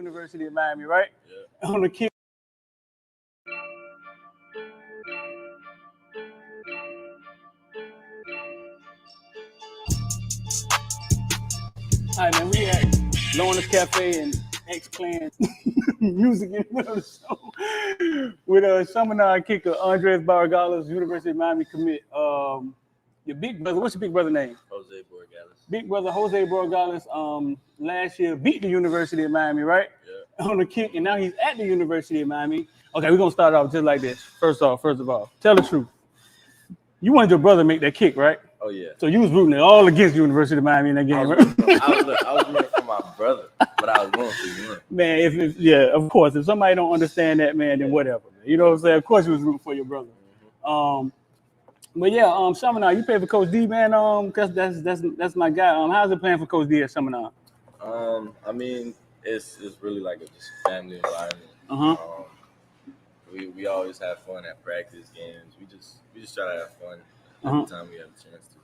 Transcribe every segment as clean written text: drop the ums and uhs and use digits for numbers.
University of Miami, right? Yeah. On the kick. All right, man, we at Lorna's Cafe and X-Clan music in the middle of the show with seminar kicker Andres Barragales, University of Miami commit. Your big brother, what's your big brother name? Jose Borregales. Big brother Jose Borregales last year beat the University of Miami, right? Yeah. On the kick, and now he's at the University of Miami. Okay, we're gonna start off just like this. First of all, tell the truth. You wanted your brother to make that kick, right? Oh yeah. So you was rooting all against University of Miami in that game, right? I was rooting for my brother, but I was rooting for you. Man, if yeah, of course. If somebody don't understand that, man, then whatever. Man. You know what I'm saying? Of course you was rooting for your brother. But yeah, Seminar, you play for Coach D, man. Cause that's my guy. How's it playing for Coach D at Seminar? I mean, it's really like a just family environment. We always have fun at practice games. We just try to have fun every time we have a chance to.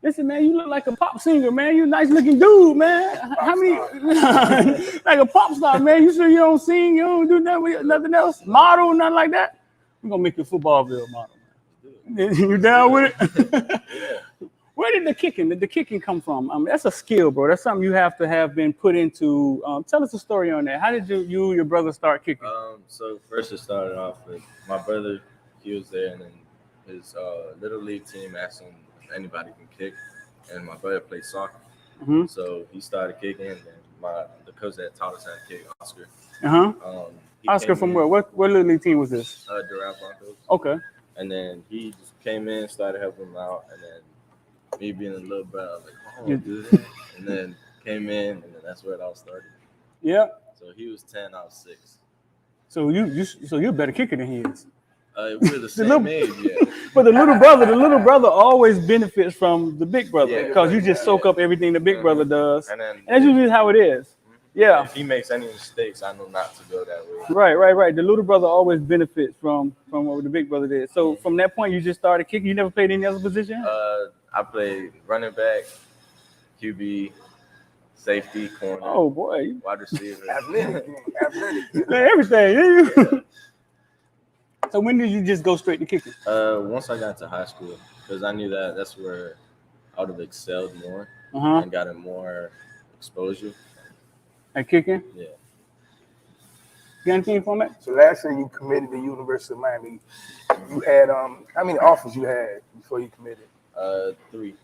Listen, man, you look like a pop singer, man. You a nice looking dude, man. How many like a pop star, man? You sure you don't sing? You don't do nothing else? Model, nothing like that? We're gonna make you a footballville model. You down with it? Yeah. Where did the kicking come from? That's a skill, bro. That's something you have to have been put into. Tell us a story on that. How did you and your brother start kicking? So first it started off with my brother. He was there, and then his little league team asked him if anybody can kick, and my brother played soccer. So he started kicking, and the coach that taught us how to kick, Oscar. Oscar from where? What little league team was this? Doral Broncos. Okay. And then he just came in, started helping him out, and then me being a little brother, I was like, "Oh, do that," and then came in, and then that's where it all started. Yeah. So he was 10, I was 6. So you're a better kicker than he is. We're the same age, yeah. But the little brother always benefits from the big brother because you just soak up everything the big brother does, and that's usually how it is. Yeah. If he makes any mistakes, I know not to go that way. Right. The little brother always benefits from what the big brother did. So from that point, you just started kicking. You never played any other position? I played running back, QB, safety, corner. Oh boy, wide receiver, athletic. Everything. Yeah. So when did you just go straight to kicking? Once I got to high school, because I knew that's where I would have excelled more and gotten more exposure. At kicking? Yeah. You got anything from it? So last year you committed to University of Miami. You had how many offers you had before you committed? 3. Three?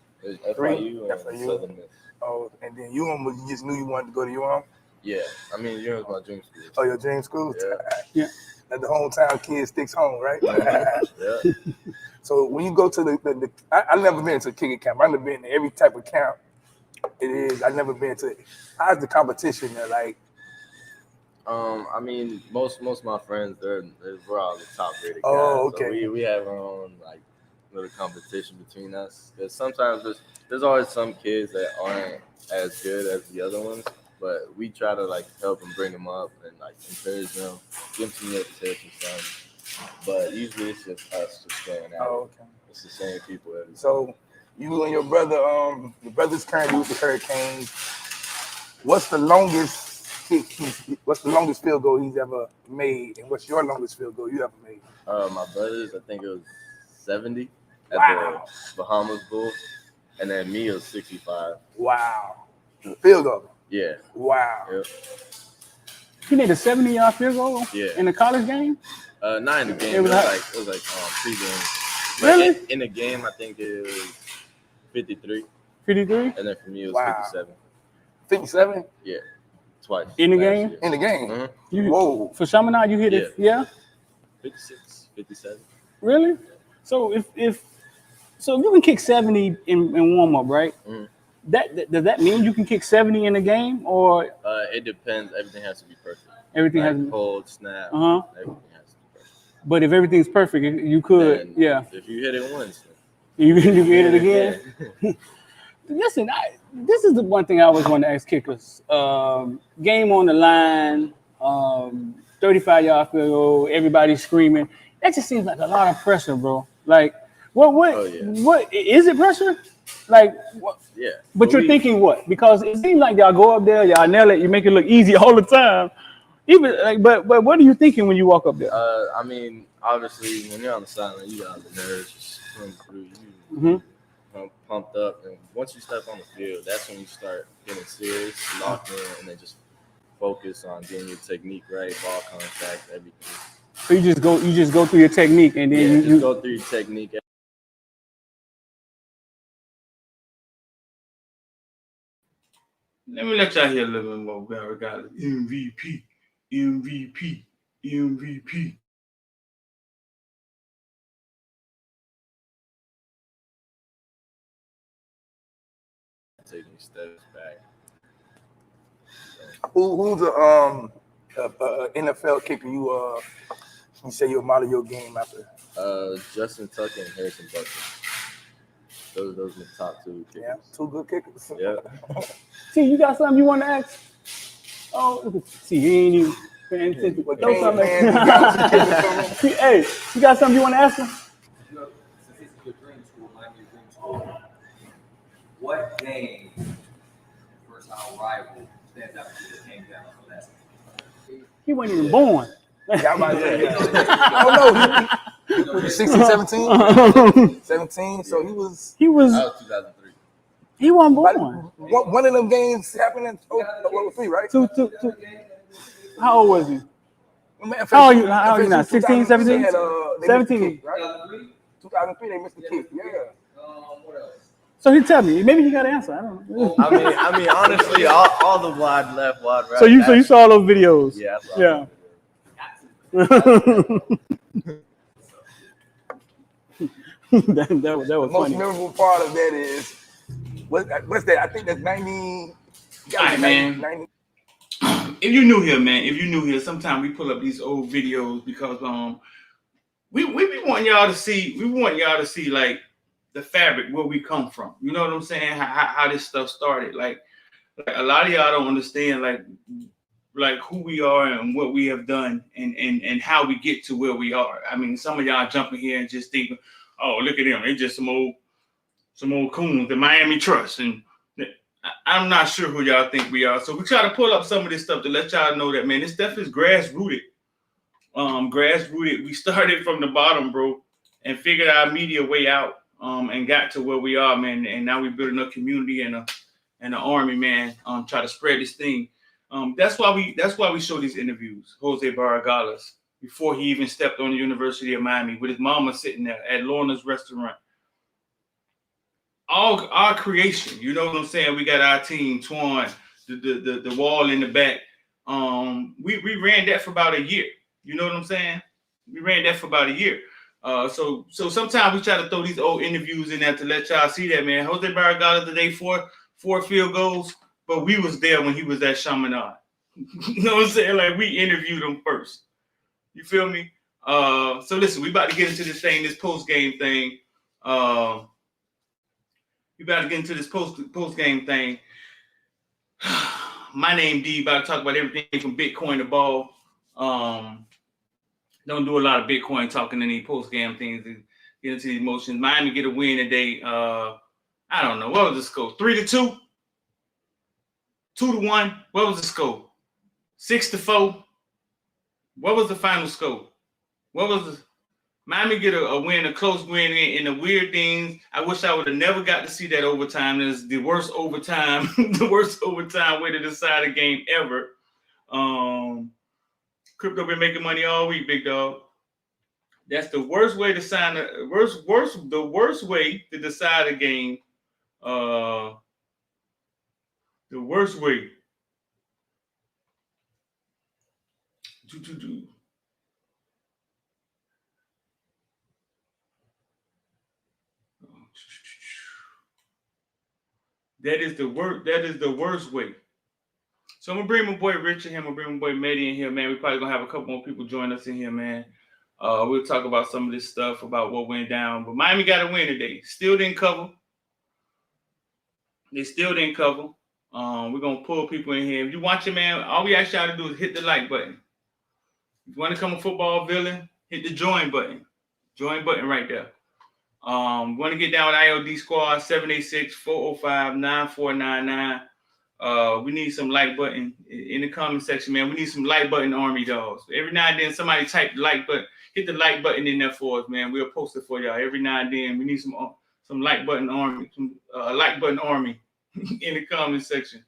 FIU and Southern Miss. Oh, and then you just knew you wanted to go to UM? Yeah. I mean, UM was my dream school. Oh, your dream school? Yeah. Like the hometown kid sticks home, right? Yeah. So when you go to I've never been to a kicking camp. I've never been to every type of camp it is. I've never been to. How's the competition there? Like, I mean, most of my friends, we're all the top rated guys. Oh, okay. So we have our own like little competition between us. Because sometimes there's always some kids that aren't as good as the other ones, but we try to like help them, bring them up, and like encourage them, give them some little tips and stuff. But usually it's just us just going out. oh, okay. It's the same people every time. So you and your brother, your brother's currently with the Hurricanes. What's the longest field goal he's ever made, and what's your longest field goal you ever made? My brother's, I think it was 70 at Wow. the Bahamas Bowl, and then me it was 65. Wow. Field goal. Yeah. Wow. Yep. You made a 70-yard field goal in a college game? Not in the game. It was like pregame. Really? In the game, I think it was 53. 53? And then for me, it was Wow. 57. 57? Yeah. Twice. In the last game? year. In the game? Mm-hmm. Whoa. For Chaminade, you hit it? Yeah? 56, 57. Really? So if you can kick 70 in warm-up, right? Mm-hmm. Does that mean you can kick 70 in a game, or It depends. Everything has to be perfect. everything Like has? hold, snap. Uh-huh. Everything has to be perfect. But if everything's perfect, you could, And yeah. If you hit it once, You can hit it again. Yeah. Listen, this is the one thing I always want to ask kickers. Game on the line, 35-yard field goal, everybody screaming. That just seems like a lot of pressure, bro. Like, what is it pressure? Like, what? Yeah. But you're thinking what? Because it seems like y'all go up there, y'all nail it, you make it look easy all the time. Even like, but what are you thinking when you walk up there? I mean, obviously, when you're on the sideline, you got the nerves just swim through you. Mm-hmm. Pumped up, and once you step on the field, that's when you start getting serious, locked in, and then just focus on getting your technique right, ball contact, everything. So you just go through your technique, and then you go through your technique. Let me let y'all hear a little bit more. We got MVP, MVP, MVP. Taking steps back. Who's the NFL kicker you say you model your game after? Justin Tucker and Harrison Butker. Those are the top two kickers. Yeah, two good kickers. Yeah. See, you got something you want to ask? Oh, see, he ain't even paying attention. Hey, you got something you want to ask him? Since it's your dream school, might be a dream school. What game, versatile rival, stands out to you that came down on that? He wasn't even born. Yeah, I'm about to say, oh no, 16, 17? 17, so he was. That was 2003. He wasn't born. One of them games happened in 03, right? Two. How old was he? Man, How old are you now? 16, 17? 17. Right? 2003, they missed the kick. Yeah. What else? So he tell me. Maybe he got an answer. I don't know. I mean, honestly, all the wide left, wide right. So you saw all those videos? Yeah. Yeah. that was The most funny. memorable part of that is what's that? I think that's 90. All right, man. 90. If you're new here, sometimes we pull up these old videos because we want y'all to see like the fabric where we come from. You know what I'm saying? How this stuff started. Like a lot of y'all don't understand like who we are and what we have done and how we get to where we are. I mean, some of y'all jumping here and just thinking, oh, look at them, they just some old coons, the Miami Trust, and I'm not sure who y'all think we are. So we try to pull up some of this stuff to let y'all know that, man, this stuff is grassrooted. We started from the bottom, bro, and figured our media way out, and got to where we are, man. And now we're building a community and an army, man. Try to spread this thing. That's why we show these interviews. Jose Barragalas, before he even stepped on the University of Miami, with his mama sitting there at Lorna's restaurant. All our creation, you know what I'm saying? We got our team, Twan, the wall in the back. We ran that for about a year. You know what I'm saying? We ran that for about a year. So sometimes we try to throw these old interviews in there to let y'all see that, man. Jose Barragalas today, four field goals, but we was there when he was at Chaminade. You know what I'm saying? Like, we interviewed him first. You feel me? So listen, we about to get into this thing, this post-game thing. We about to get into this post-game thing. My name D, about to talk about everything from Bitcoin to ball. Don't do a lot of Bitcoin talking in these post-game things and get into the emotions. Miami get a win today. I don't know. What was the score? 3-2? 2-1? What was the score? 6-4? What was the final score? What was the Miami get a win, a close win, and the weird things. I wish I would have never got to see that overtime. It's the worst overtime, way to decide a game ever. Crypto been making money all week, big dog. That's the worst way to sign the worst way to decide a game. The worst way. That is the worst way. So I'm gonna bring my boy Rich in here. I'm gonna bring my boy Mehdi in here, man. We probably gonna have a couple more people join us in here, man. We'll talk about some of this stuff about what went down. But Miami got a win today. Still didn't cover. They still didn't cover. We're gonna pull people in here. If you watching, man, all we ask y'all to do is hit the like button. If you want to become a football villain, hit the join button. Join button right there. Want to get down with IOD Squad, 786-405-9499. We need some like button in the comment section, man. We need some like button army dogs. Every now and then somebody type the like button, hit the like button in there for us, man. We'll post it for y'all. Every now and then we need some like button army, some like button army in the comment section.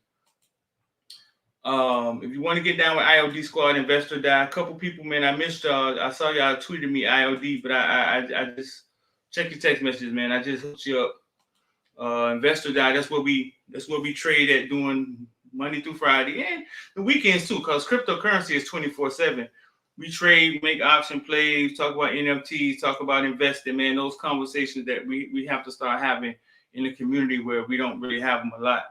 If you want to get down with IOD Squad Investor Die, a couple people, man, I missed y'all. I saw y'all tweeted me IOD, but I just check your text messages, man. I just hooked you up. Investor Die, that's what we trade at, doing Monday through Friday and the weekends too, because cryptocurrency is 24/7. We trade, make option plays, talk about NFTs, talk about investing, man. Those conversations that we have to start having in the community where we don't really have them a lot.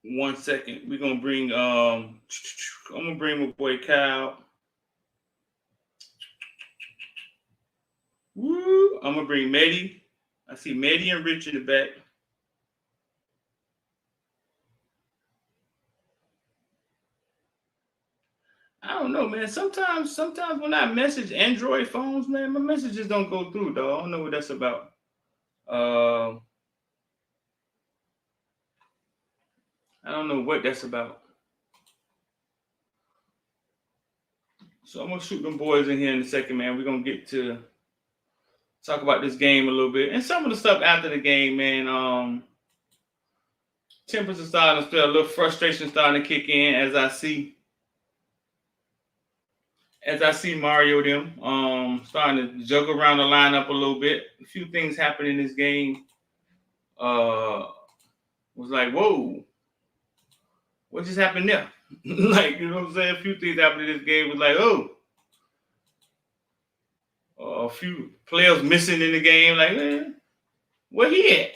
1 second, we're gonna bring I'm gonna bring my boy Kyle. Woo! I'm gonna bring Mehdi. I see Mehdi and Rich in the back. I don't know, man. Sometimes when I message Android phones, man, my messages don't go through, dog. I don't know what that's about. I don't know what that's about. So I'm gonna shoot them boys in here in a second, man. We're gonna get to talk about this game a little bit and some of the stuff after the game, man. Tempers are starting to feel a little frustration starting to kick in as I see Mario them starting to juggle around the lineup a little bit. A few things happened in this game. Was like, whoa, what just happened there? Like, you know what I'm saying? A few things happened in this game was like, oh. A few players missing in the game, like, man, where he at?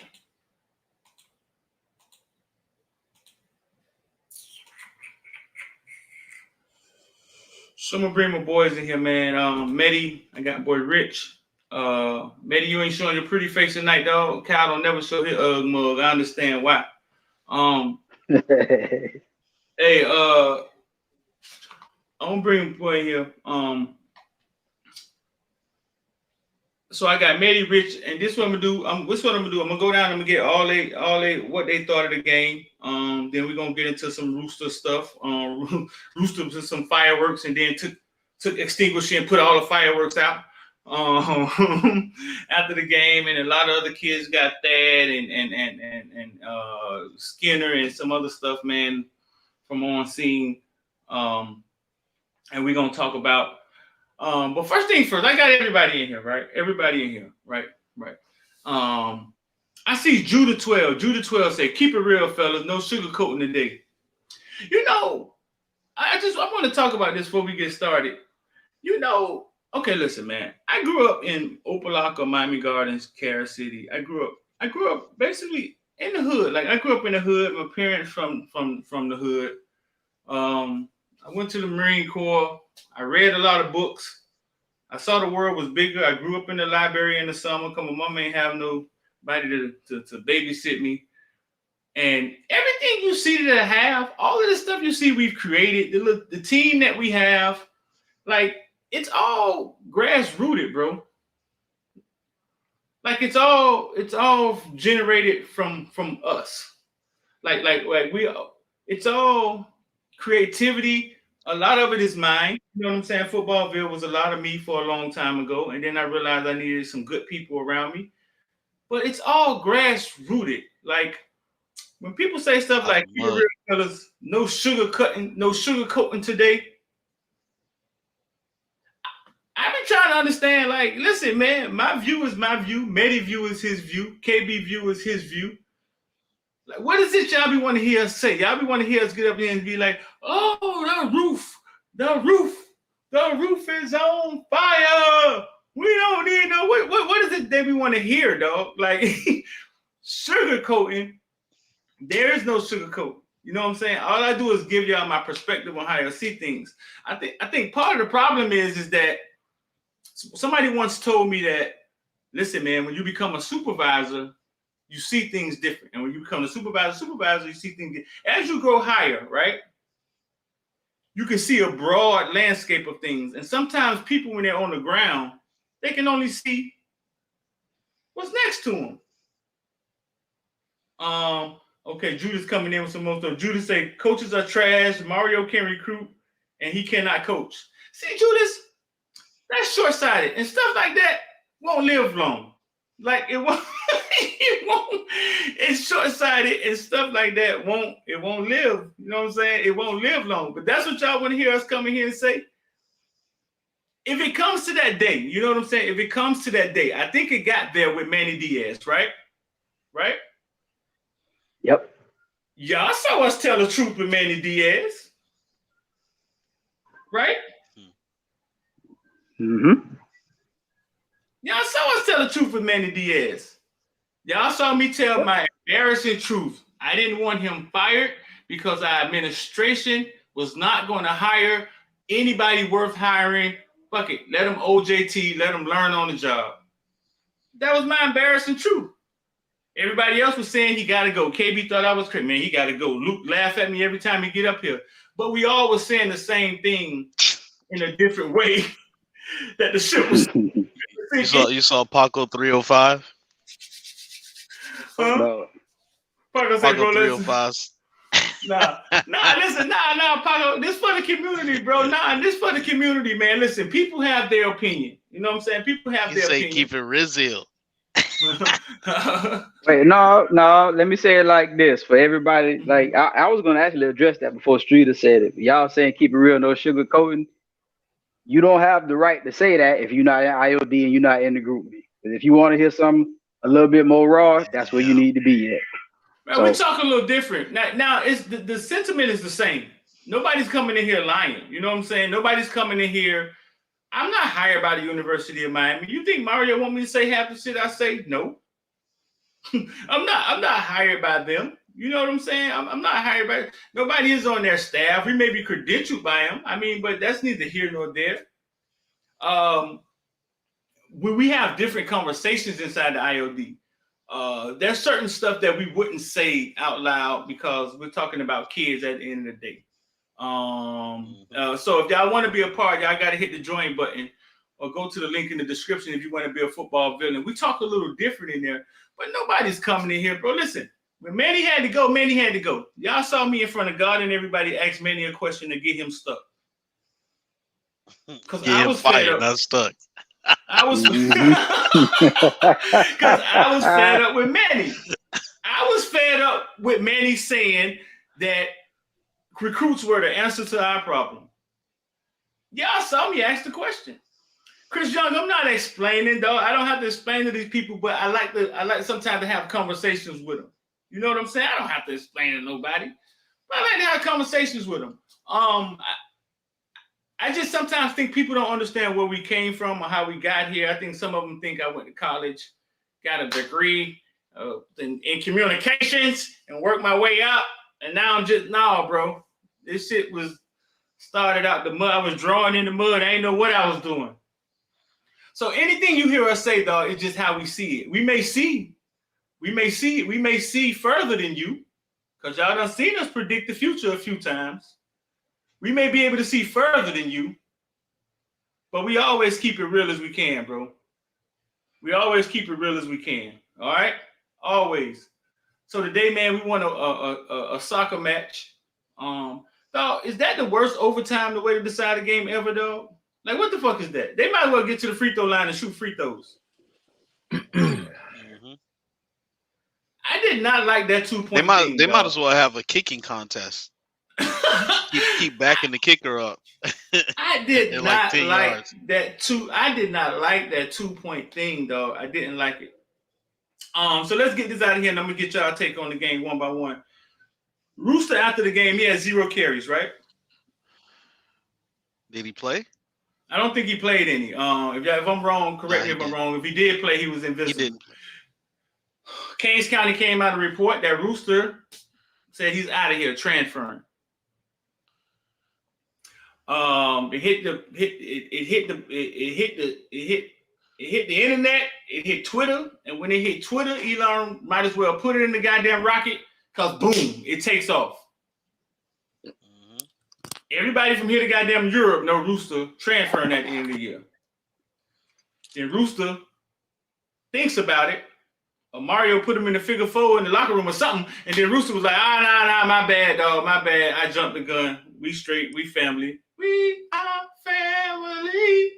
So I'm gonna bring my boys in here, man. Mehdi, I got boy Rich. Mehdi, you ain't showing your pretty face tonight, dog. Kyle don't never show his mug. I understand why. Hey, I'm gonna bring my boy in here. So I got Mehdi, Rich, and this is what I'm gonna do. I'm gonna go down. I'm gonna get all they what they thought of the game. Then we're gonna get into some Rooster stuff. Rooster to some fireworks, and then took extinguisher and put all the fireworks out. After the game, and a lot of other kids got Thad and Skinner and some other stuff, man, from on scene. And we're gonna talk about. But first thing first, I got everybody in here, right? Everybody in here, right? Right. I see Judah 12. Judah 12 said, "Keep it real, fellas. No sugarcoating today." You know, I want to talk about this before we get started. You know, okay, listen, man. I grew up in Opelika, Miami Gardens, Carol City. I grew up basically in the hood. Like I grew up in the hood. My parents from the hood. I went to the Marine Corps. I read a lot of books. I saw the world was bigger. I grew up in the library in the summer because my mom ain't have nobody to babysit me. And everything you see that I have, all of the stuff you see we've created, the team that we have, like it's all grassrooted, bro. Like it's all generated from us. Like it's all creativity. A lot of it is mine. You know what I'm saying? Footballville was a lot of me for a long time ago. And then I realized I needed some good people around me. But it's all grass-rooted. Like when people say stuff like, fellas, no sugarcoating today. I've been trying to understand, like, listen, man, my view is my view. Mehdi view is his view. KB view is his view. Like, what is it y'all be want to hear us say? Y'all be want to hear us get up there and be like, oh, the roof is on fire. We don't need no, what is it that we want to hear, dog? Like, sugarcoating, there is no sugarcoat. You know what I'm saying? All I do is give y'all my perspective on how I see things. I think part of the problem is that somebody once told me that, listen, man, when you become a supervisor, you see things different. And when you become a supervisor, you see things different. As you grow higher, right? You can see a broad landscape of things. And sometimes people, when they're on the ground, they can only see what's next to them. Okay, Judas coming in with some more stuff. Judas say coaches are trash. Mario can recruit, and he cannot coach. See, Judas, that's short-sighted, and stuff like that won't live long. Like it won't. It won't. It's short-sighted, and stuff like that won't. It won't live. You know what I'm saying? It won't live long. But that's what y'all want to hear us come in here and say. If it comes to that day, you know what I'm saying? If it comes to that day, I think it got there with Manny Diaz, right? Right? Yep. Y'all saw us tell the truth with Manny Diaz. Right? Mm-hmm. Y'all saw us tell the truth with Manny Diaz. Y'all saw me tell my embarrassing truth. I didn't want him fired because our administration was not going to hire anybody worth hiring. Fuck it. Let him OJT. Let him learn on the job. That was my embarrassing truth. Everybody else was saying he got to go. KB thought I was crazy. Man, he got to go. Luke laugh at me every time he get up here. But we all was saying the same thing in a different way. That the shit was. You saw Paco 305? Huh? No. Paco say, bro, Paco listen. 305. Listen, Paco, this for the community, bro. This for the community, man. Listen, people have their opinion. You know what I'm saying? People have their opinion. Keep it real. Wait, no. Let me say it like this for everybody. Like I was gonna actually address that before Streeter said it. Y'all saying keep it real, no sugarcoating. You don't have the right to say that if you're not in IOD and you're not in the group B. Because if you want to hear something a little bit more raw, that's where you need to be at. Man, we talk a little different. Now it's the sentiment is the same. Nobody's coming in here lying. You know what I'm saying? Nobody's coming in here. I'm not hired by the University of Miami. You think Mario want me to say half the shit I say? No. I'm not hired by them. You know what I'm saying? I'm not hired by. Nobody is on their staff. We may be credentialed by them. I mean, but that's neither here nor there. We have different conversations inside the IOD. There's certain stuff that we wouldn't say out loud because we're talking about kids at the end of the day. So if y'all want to be a part, y'all got to hit the join button or go to the link in the description if you want to be a football villain. We talk a little different in there, but nobody's coming in here, bro. Listen, when Manny had to go, Manny had to go. Y'all saw me in front of God and everybody asked Manny a question to get him stuck. Because I was fed up. Not stuck. I was because I was fed up with Manny. I was fed up with Manny saying that recruits were the answer to our problem. Y'all saw me ask the question. Chris Young, I'm not explaining, though. I don't have to explain to these people, but I like sometimes to have conversations with them. You know what I'm saying? I don't have to explain to nobody, but I like to have conversations with them. I just sometimes think people don't understand where we came from or how we got here. I think some of them think I went to college, got a degree in communications and worked my way up. And now I'm just, bro. This shit was started out the mud. I was drawing in the mud. I ain't know what I was doing. So anything you hear us say, dog, is just how we see it. We may see further than you because y'all done seen us predict the future a few times. We may be able to see further than you, but we always keep it real as we can, bro. We always keep it real as we can. All right? Always. So today, man, we won a soccer match. Dog, is that the worst overtime, the way to decide a game ever, dog? Like, what the fuck is that? They might as well get to the free throw line and shoot free throws. I did not like that 2-point thing. They might as well have a kicking contest. keep backing the kicker up. I did not like that 2-point thing, dog. I didn't like it. So let's get this out of here, and I'm gonna get y'all take on the game one by one. Rooster after the game, he had 0 carries, right? Did he play? I don't think he played any. If I'm wrong, correct me if I'm wrong. If he did play, he was invisible. He didn't play. Kings County came out and report that Rooster said he's out of here transferring. It hit the internet. It hit Twitter, and when it hit Twitter, Elon might as well put it in the goddamn rocket because boom, it takes off. Everybody from here to goddamn Europe know Rooster transferring at the end of the year. Then Rooster thinks about it, Mario put him in the figure four in the locker room or something, and then Rooster was like, nah, my bad, dog, my bad. I jumped the gun. We straight, we family. We are family.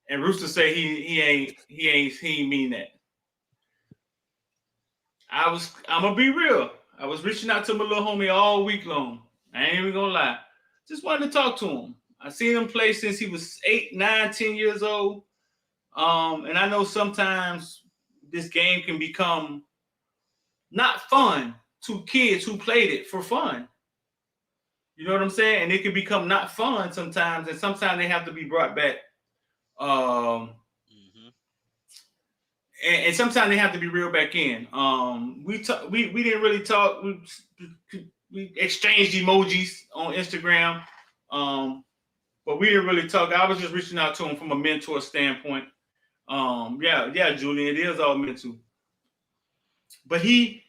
And Rooster say he ain't mean that. I'm gonna be real. I was reaching out to my little homie all week long. I ain't even gonna lie. Just wanted to talk to him. I seen him play since he was 8, 9, 10 years old. And I know sometimes this game can become not fun to kids who played it for fun. You know what I'm saying? And it can become not fun sometimes, and sometimes they have to be brought back. And sometimes they have to be reeled back in. We didn't really talk. We exchanged emojis on Instagram, but we didn't really talk. I was just reaching out to him from a mentor standpoint. Yeah, Julian, it is all mental. But he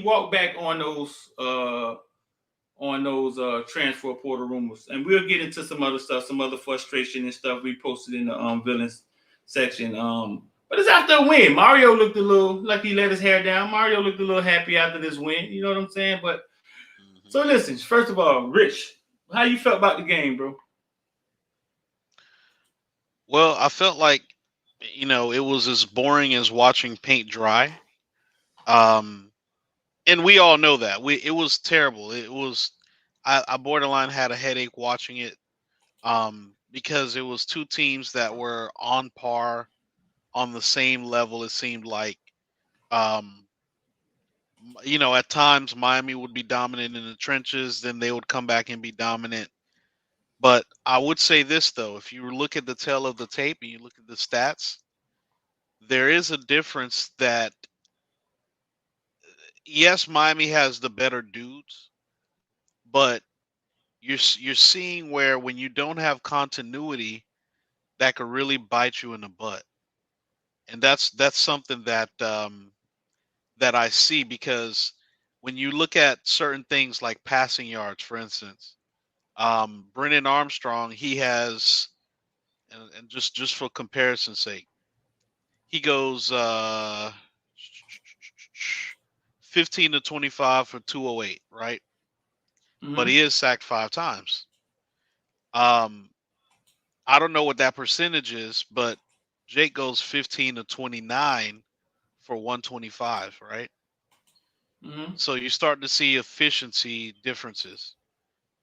walked back on those transfer portal rumors, and we'll get into some other stuff, some other frustration and stuff we posted in the villains section. But it's after a win. Mario looked a little like he let his hair down. Mario looked a little happy after this win. You know what I'm saying? But so listen, first of all, Rich, how you felt about the game, bro? Well, I felt like, it was as boring as watching paint dry. And we all know that. It was terrible. It was I borderline had a headache watching it. Because it was two teams that were on par, on the same level, it seemed like. Um, at times Miami would be dominant in the trenches, then they would come back and be dominant. But I would say this though, if you look at the tail of the tape and you look at the stats, there is a difference that yes, Miami has the better dudes, but you're seeing where when you don't have continuity, that could really bite you in the butt. And that's something that I see, because when you look at certain things like passing yards, for instance, Brennan Armstrong, he has, and just for comparison's sake, he goes 15 to 25 for 208, right? But he is sacked 5 times. I don't know what that percentage is, but Jake goes 15 to 29 for 125, right? So you start to see efficiency differences.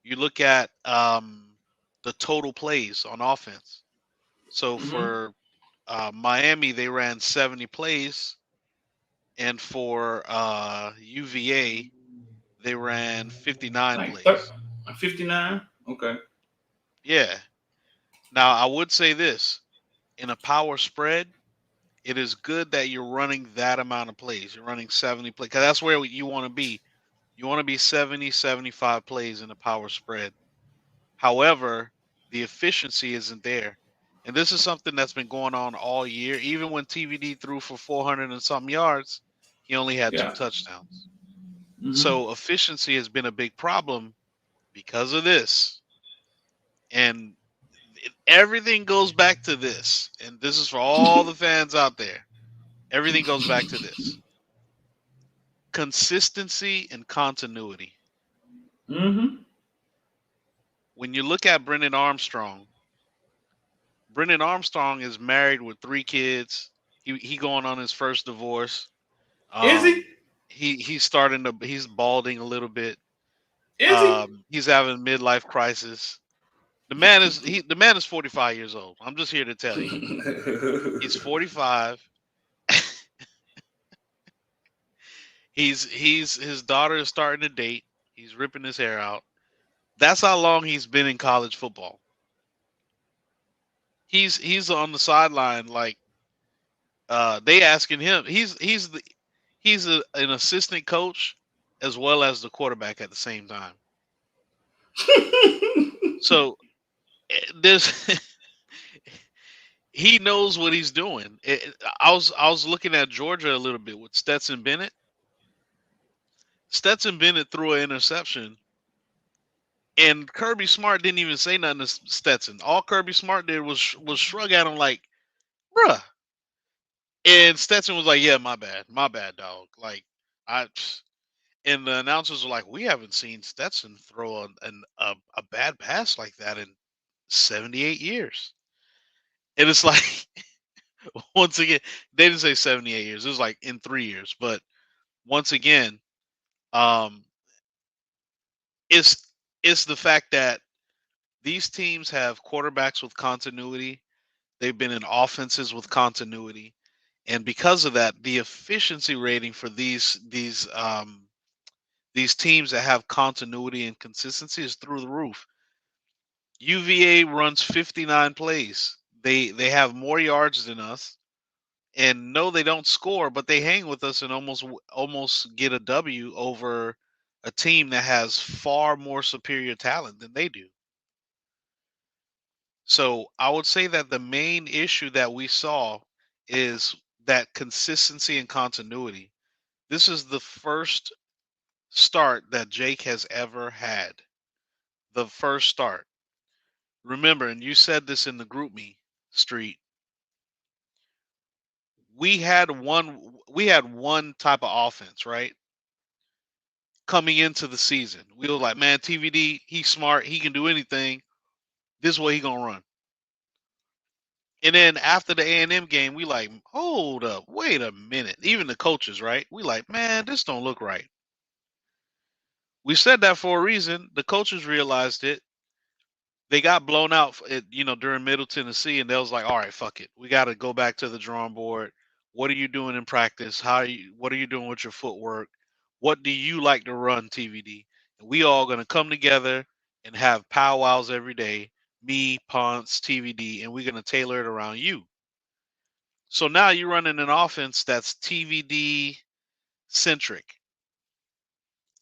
You look at the total plays on offense. So for Miami, they ran 70 plays, and for UVA, they ran 59 plays. 59? Okay. Yeah. Now, I would say this. In a power spread, it is good that you're running that amount of plays. You're running 70 plays, because that's where you want to be. You want to be 70, 75 plays in a power spread. However, the efficiency isn't there. And this is something that's been going on all year. Even when TVD threw for 400 and something yards, he only had 2 touchdowns. So efficiency has been a big problem because of this. And everything goes back to this. And this is for all the fans out there. Everything goes back to this. Consistency and continuity. When you look at Brennan Armstrong is married with 3 kids. He going on his first divorce. Is he? He's balding a little bit. Is he? He's having midlife crisis. The man is 45 years old. I'm just here to tell you. He's 45. His daughter is starting to date. He's ripping his hair out. That's how long he's been in college football. He's on the sideline, like they asking him. He's an assistant coach as well as the quarterback at the same time. So there's he knows what he's doing. I was looking at Georgia a little bit with Stetson Bennett. Stetson Bennett threw an interception, and Kirby Smart didn't even say nothing to Stetson. All Kirby Smart did was shrug at him like, "Bruh, And Stetson was like, "Yeah, my bad, dog." Like and the announcers were like, "We haven't seen Stetson throw a bad pass like that in 78 years." And it's like, once again, they didn't say 78 years. It was like in 3 years. But once again, um, it's the fact that these teams have quarterbacks with continuity. They've been in offenses with continuity, and because of that, the efficiency rating for these teams that have continuity and consistency is through the roof. UVA runs 59 plays. They have more yards than us, and no, they don't score, but they hang with us and almost get a W over a team that has far more superior talent than they do. So I would say that the main issue that we saw is that consistency and continuity. This is the first start that Jake has ever had. The first start. Remember, and you said this in the group me, Street. We had one type of offense, right? Coming into the season. We were like, man, TVD, he's smart, he can do anything. This way he gonna run. And then after the A&M game, we like, hold up, wait a minute. Even the coaches, right? We like, man, this don't look right. We said that for a reason. The coaches realized it. They got blown out, during Middle Tennessee, and they was like, all right, fuck it. We got to go back to the drawing board. What are you doing in practice? What are you doing with your footwork? What do you like to run, TVD? And we all going to come together and have powwows every day, me, Ponce, TVD, and we're going to tailor it around you. So now you're running an offense that's TVD centric.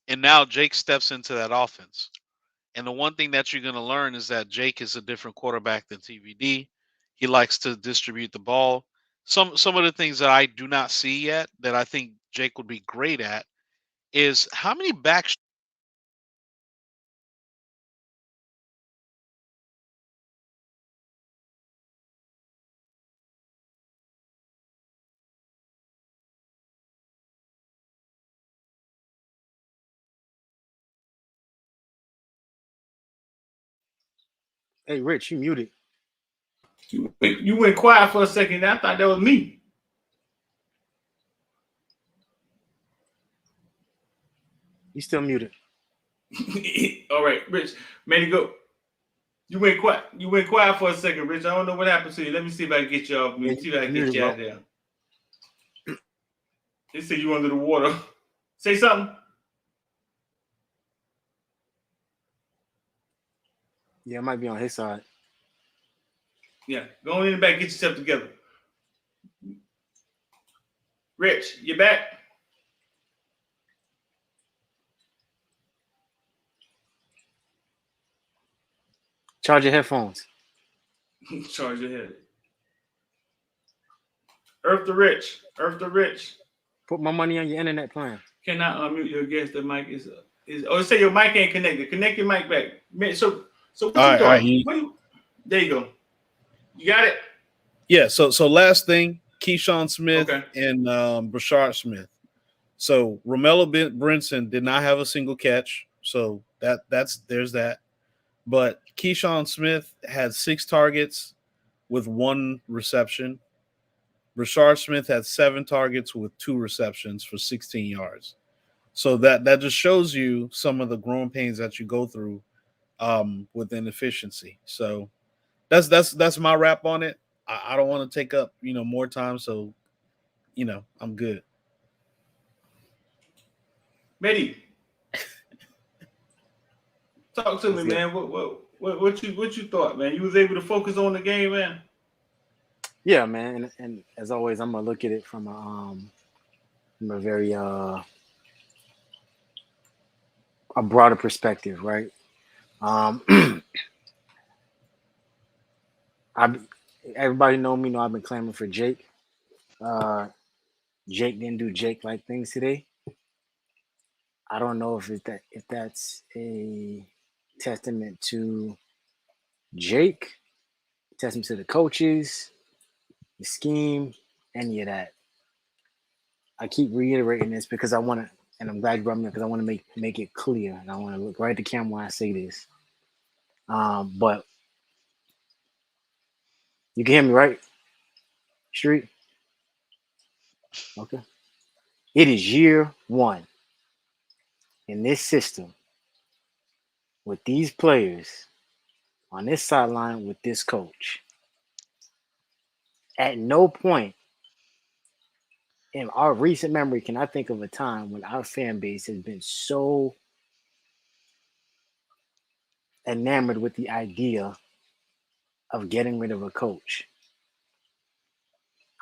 And now Jake steps into that offense. And the one thing that you're going to learn is that Jake is a different quarterback than TVD. He likes to distribute the ball. Some of the things that I do not see yet that I think Jake would be great at is how many backs. Hey, Rich, you muted. You went quiet for a second. I thought that was me. You still muted. All right, Rich, man, go. You went quiet. You went quiet for a second, Rich. I don't know what happened to you. Let me see if I can get you off mute. See if I can get you out there. They say you under the water. Say something. Yeah, it might be on his side. Yeah, go on in the back, get yourself together. Rich, you back? Charge your headphones. Charge your head. Earth the Rich. Earth the Rich. Put my money on your internet plan. Cannot unmute your guest. The mic is say your mic ain't connected. Connect your mic back. So what you doing? There you go. You got it? Yeah, so last thing, Keyshawn Smith and Brashard Smith. So Romello Brinson did not have a single catch. So there's that. But Keyshawn Smith had 6 targets with 1 reception. Brashard Smith had 7 targets with 2 receptions for 16 yards. So that just shows you some of the growing pains that you go through with inefficiency. So that's my wrap on it. I don't want to take up more time, so I'm good. Mehdi, talk to me, man. What you thought, man? You was able to focus on the game, man? Yeah, man, and as always, I'm gonna look at it from a very a broader perspective, right? Everybody know me. I've been clamoring for Jake. Jake didn't do Jake-like things today. I don't know if that's a testament to Jake, testament to the coaches, the scheme, any of that. I keep reiterating this because I want to, and I'm glad you brought me up because I want to make it clear, and I want to look right at the camera when I say this. But you can hear me, right? Street. Okay. It is year one in this system with these players on this sideline with this coach. At no point in our recent memory can I think of a time when our fan base has been so enamored with the idea of getting rid of a coach.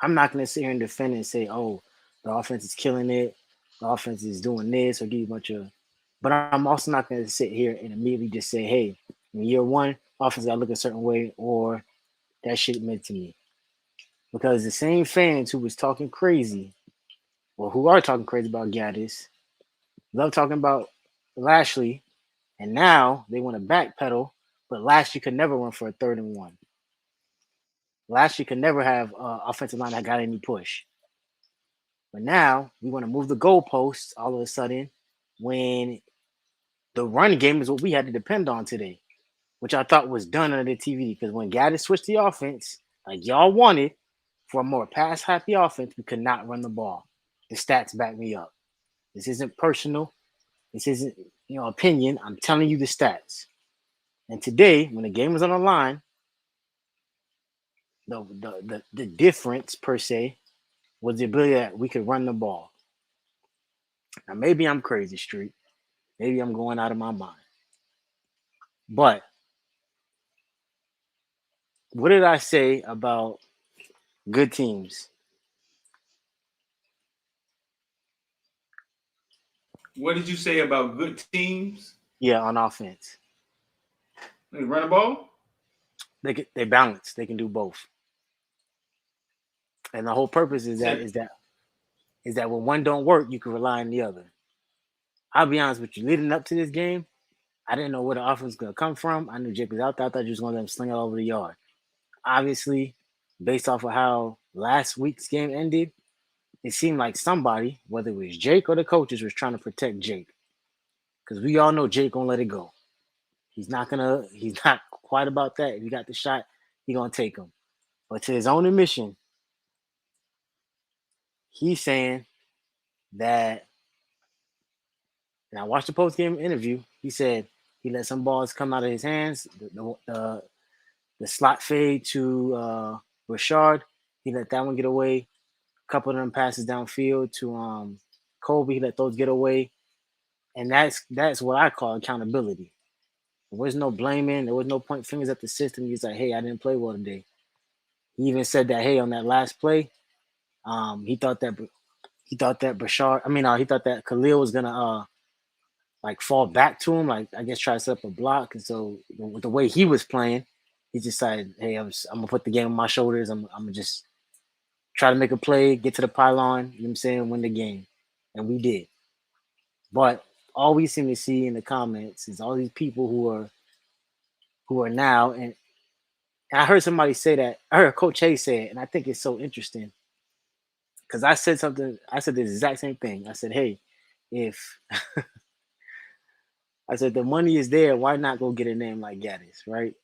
I'm not going to sit here and defend and say, oh, the offense is killing it, the offense is doing this, or give you a bunch of. But I'm also not going to sit here and immediately just say, hey, in year one, offense got to look a certain way, or that shit meant to me. Because the same fans who was talking crazy, or who are talking crazy about Gaddis, love talking about Lashley, and now they want to backpedal, but Lashley could never run for a 3rd and 1. Lashley could never have offensive line that got any push. But now we want to move the goalposts all of a sudden when the run game is what we had to depend on today, which I thought was done under the TV. Because when Gaddis switched the offense, like y'all wanted, for a more pass happy offense, we could not run the ball. The stats back me up. This isn't personal. This isn't opinion. I'm telling you the stats. And today, when the game was on the line, the difference per se was the ability that we could run the ball. Now maybe I'm crazy, Street. Maybe I'm going out of my mind. But what did I say about good teams? What did you say about good teams? Yeah, on offense. They run the ball? They balance. They can do both. And the whole purpose is that when one don't work, you can rely on the other. I'll be honest with you, leading up to this game, I didn't know where the offense was gonna come from. I knew Jake was out there. I thought you was gonna let him sling it all over the yard. Obviously, based off of how last week's game ended, it seemed like somebody, whether it was Jake or the coaches, was trying to protect Jake. Because we all know Jake gonna let it go. He's not quite about that. If he got the shot, he gonna take him. But to his own admission, he's saying that, and I watched the post game interview. He said he let some balls come out of his hands. The slot fade to Rashard, he let that one get away. A couple of them passes downfield to Kobe, he let those get away. And that's what I call accountability. There was no blaming. There was no pointing fingers at the system. He's like, hey, I didn't play well today. He even said that, hey, on that last play, he thought that Bashar, he thought that Khalil was gonna like fall back to him, like I guess try to set up a block. And so with the way he was playing, he decided, hey, I'm gonna put the game on my shoulders. I'm gonna just try to make a play, get to the pylon, you know what I'm saying, win the game. And we did. But all we seem to see in the comments is all these people who are now, and I heard somebody say that, I heard Coach Hayes say it, and I think it's so interesting. Because I said the exact same thing. I said, hey, if I said the money is there, why not go get a name like Gaddis, right?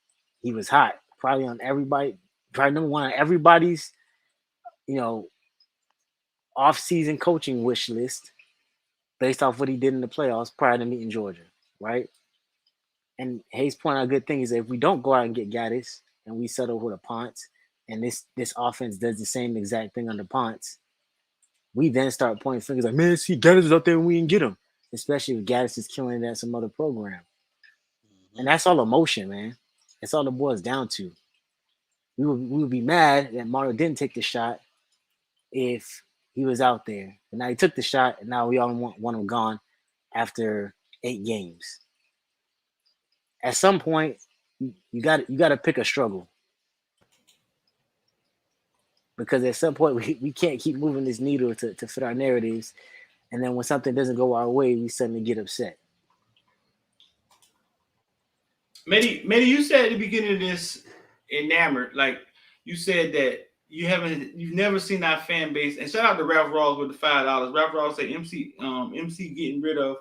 He was hot. Probably number one on everybody's, off-season coaching wish list based off what he did in the playoffs prior to meeting Georgia, right? And Hayes pointed out a good thing is that if we don't go out and get Gaddis and we settle with a Ponce, and this offense does the same exact thing under Ponce, we then start pointing fingers like, man, see, Gaddis is out there and we didn't get him. Especially if Gaddis is killing it at some other program. And that's all emotion, man. That's all it boils down to. We would be mad that Mario didn't take the shot if he was out there. And now he took the shot, and now we all want him gone after 8 games. At some point, you got to pick a struggle. Because at some point, we can't keep moving this needle to fit our narratives. And then when something doesn't go our way, we suddenly get upset. Many, you said at the beginning of this enamored, like you said that you've never seen our fan base. And shout out to Ralph Rawls with the $5. Ralph Rawls say MC getting rid of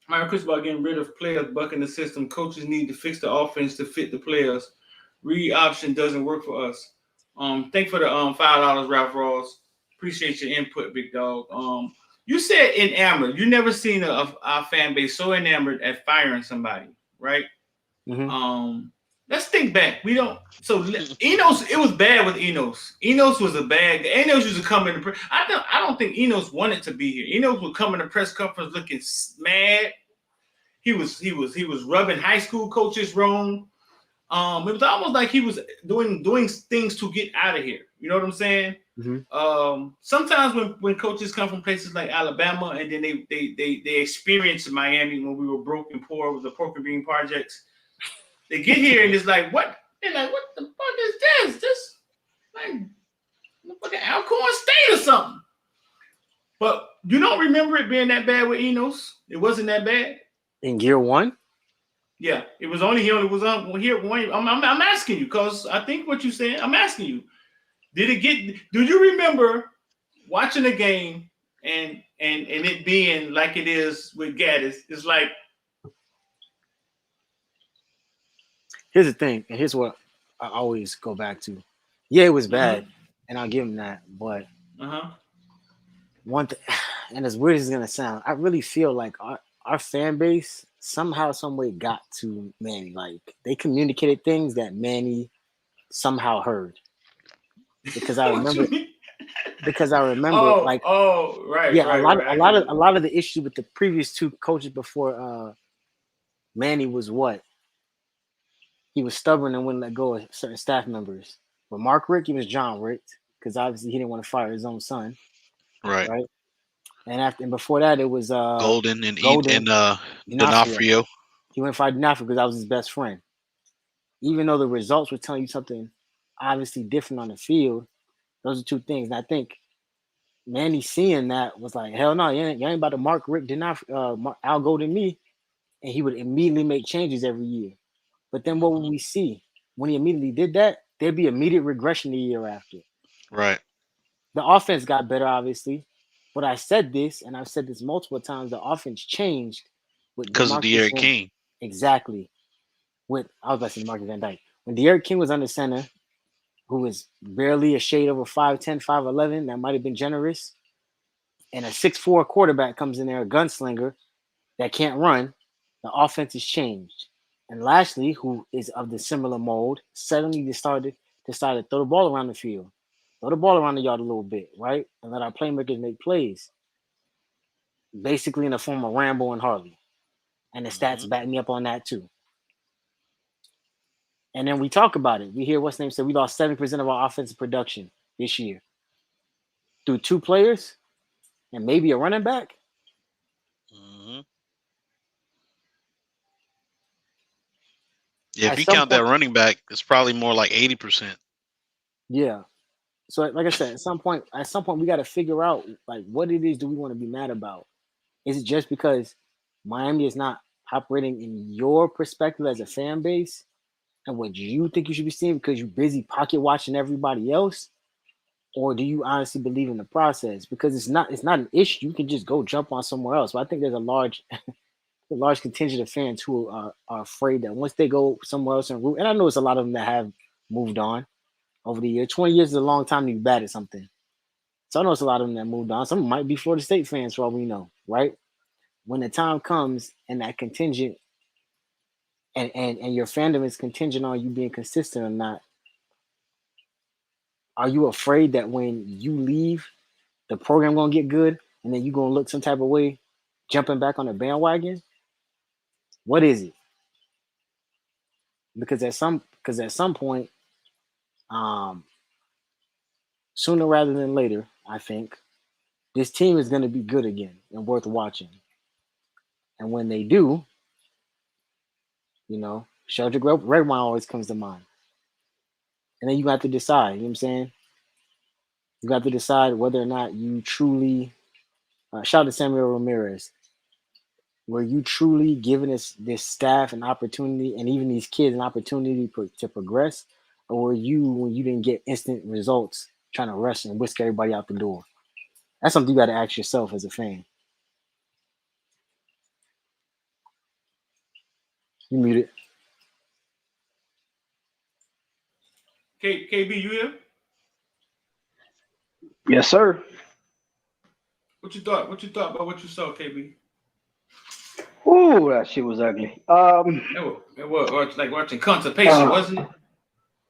Myron Cristobal getting rid of players bucking the system. Coaches need to fix the offense to fit the players. Read option doesn't work for us. Thank for the $5, Ralph Rawls. Appreciate your input, big dog. You said enamored. You never seen our fan base so enamored at firing somebody, right? Mm-hmm. Let's think back. We don't. So Enos, it was bad with Enos. Enos was a bad. Enos used to come in the. I don't think Enos wanted to be here. Enos would come in the press conference looking mad. He was rubbing high school coaches wrong. It was almost like he was doing things to get out of here. You know what I'm saying? Mm-hmm. Sometimes when coaches come from places like Alabama and then they experience Miami when we were broke and poor with the pork and bean projects, they get here and it's like, what? They're like, what the fuck is this? This like fucking Alcorn State or something. But you don't remember it being that bad with Enos? It wasn't that bad in year one. Yeah, it was only he only was on here one. I'm asking you because I think what you're saying. I'm asking you. Do you remember watching a game and it being like it is with Gaddis? It's like, here's the thing, and here's what I always go back to. Yeah, it was bad, and I'll give him that. But one thing, and as weird as it's gonna sound, I really feel like our fan base somehow, some way got to Manny. Like they communicated things that Manny somehow heard. Because I remember, right. Yeah, a lot of the issue with the previous two coaches before Manny was what he was stubborn and wouldn't let go of certain staff members. With Mark Richt, he was John Richt because obviously he didn't want to fire his own son. Right. And before that, it was Golden and D'Onofrio. He went to fire D'Onofrio because I was his best friend. Even though the results were telling you something obviously different on the field, those are two things. And I think Manny seeing that was like, hell no, you ain't about to Mark Richt D'Onofrio, Al Golden me, and he would immediately make changes every year. But then what would we see when he immediately did that? There'd be immediate regression the year after. Right. The offense got better, obviously. But I said this, and I've said this multiple times, the offense changed because of De'Aaron King. Exactly. I was about to say Marcus Van Dyke. When De'Aaron King was under center, who was barely a shade over 5'10", 5'11", that might have been generous, and a 6'4" quarterback comes in there, a gunslinger that can't run, the offense has changed. And Lashley, who is of the similar mold, suddenly decided to throw the ball around the field. Throw the ball around the yard a little bit, right? And let our playmakers make plays. Basically in the form of Rambo and Harley. And the stats back me up on that too. And then we talk about it. We hear what's name said we lost 7% of our offensive production this year. Through two players and maybe a running back. Yeah, if you count that running back, it's probably more like 80%. Yeah. So like I said, at some point we got to figure out like what it is do we want to be mad about? Is it just because Miami is not operating in your perspective as a fan base and what you think you should be seeing because you're busy pocket watching everybody else? Or do you honestly believe in the process? Because it's not an issue. You can just go jump on somewhere else. But I think there's a large contingent of fans who are afraid that once they go somewhere else and root, and I know it's a lot of them that have moved on over the year. 20 years is a long time to be bad at something. So I know it's a lot of them that moved on. Some might be Florida State fans for all we know, right? When the time comes and that contingent and your fandom is contingent on you being consistent or not, are you afraid that when you leave, the program gonna get good and then you gonna look some type of way jumping back on the bandwagon? What is it? Because at some point, sooner rather than later, I think this team is going to be good again and worth watching. And when they do, Sheldrick Redwine always comes to mind. And then you got to decide, you know what I'm saying? You got to decide whether or not you truly, shout out to Samuel Ramirez, were you truly giving this staff an opportunity and even these kids an opportunity to progress? or were you when you didn't get instant results trying to rush and whisk everybody out the door? That's something you got to ask yourself as a fan. You muted. KB, you here? Yes, sir. What you thought? What you thought about what you saw, KB? Ooh, that shit was ugly. It was like watching constipation, wasn't it?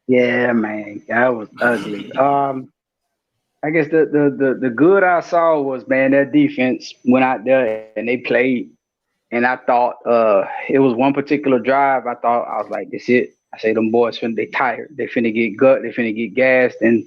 Yeah, man, that was ugly. I guess the good I saw was, man, their defense went out there and they played. And I thought it was one particular drive. I was like, this it. I say them boys they tired. They finna get gut. They finna get gassed. And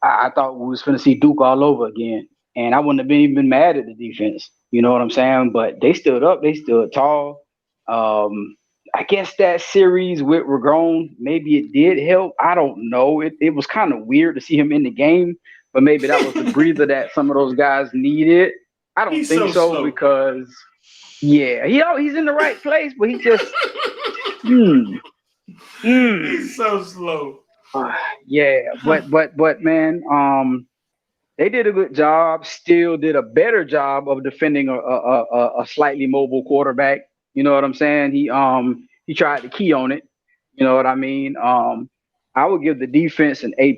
I thought we was finna see Duke all over again. And I wouldn't have even mad at the defense. You know what I'm saying? But they stood up. They stood tall. I guess that series with Regron, maybe it did help. I don't know. It was kind of weird to see him in the game, but maybe that was the breather that some of those guys needed. I don't think so because, yeah, he's in the right place, but he just, He's so slow. Yeah, but man, they did a good job. Still did a better job of defending a slightly mobile quarterback. You know what I'm saying? He tried to key on it. You know what I mean? I would give the defense an A+,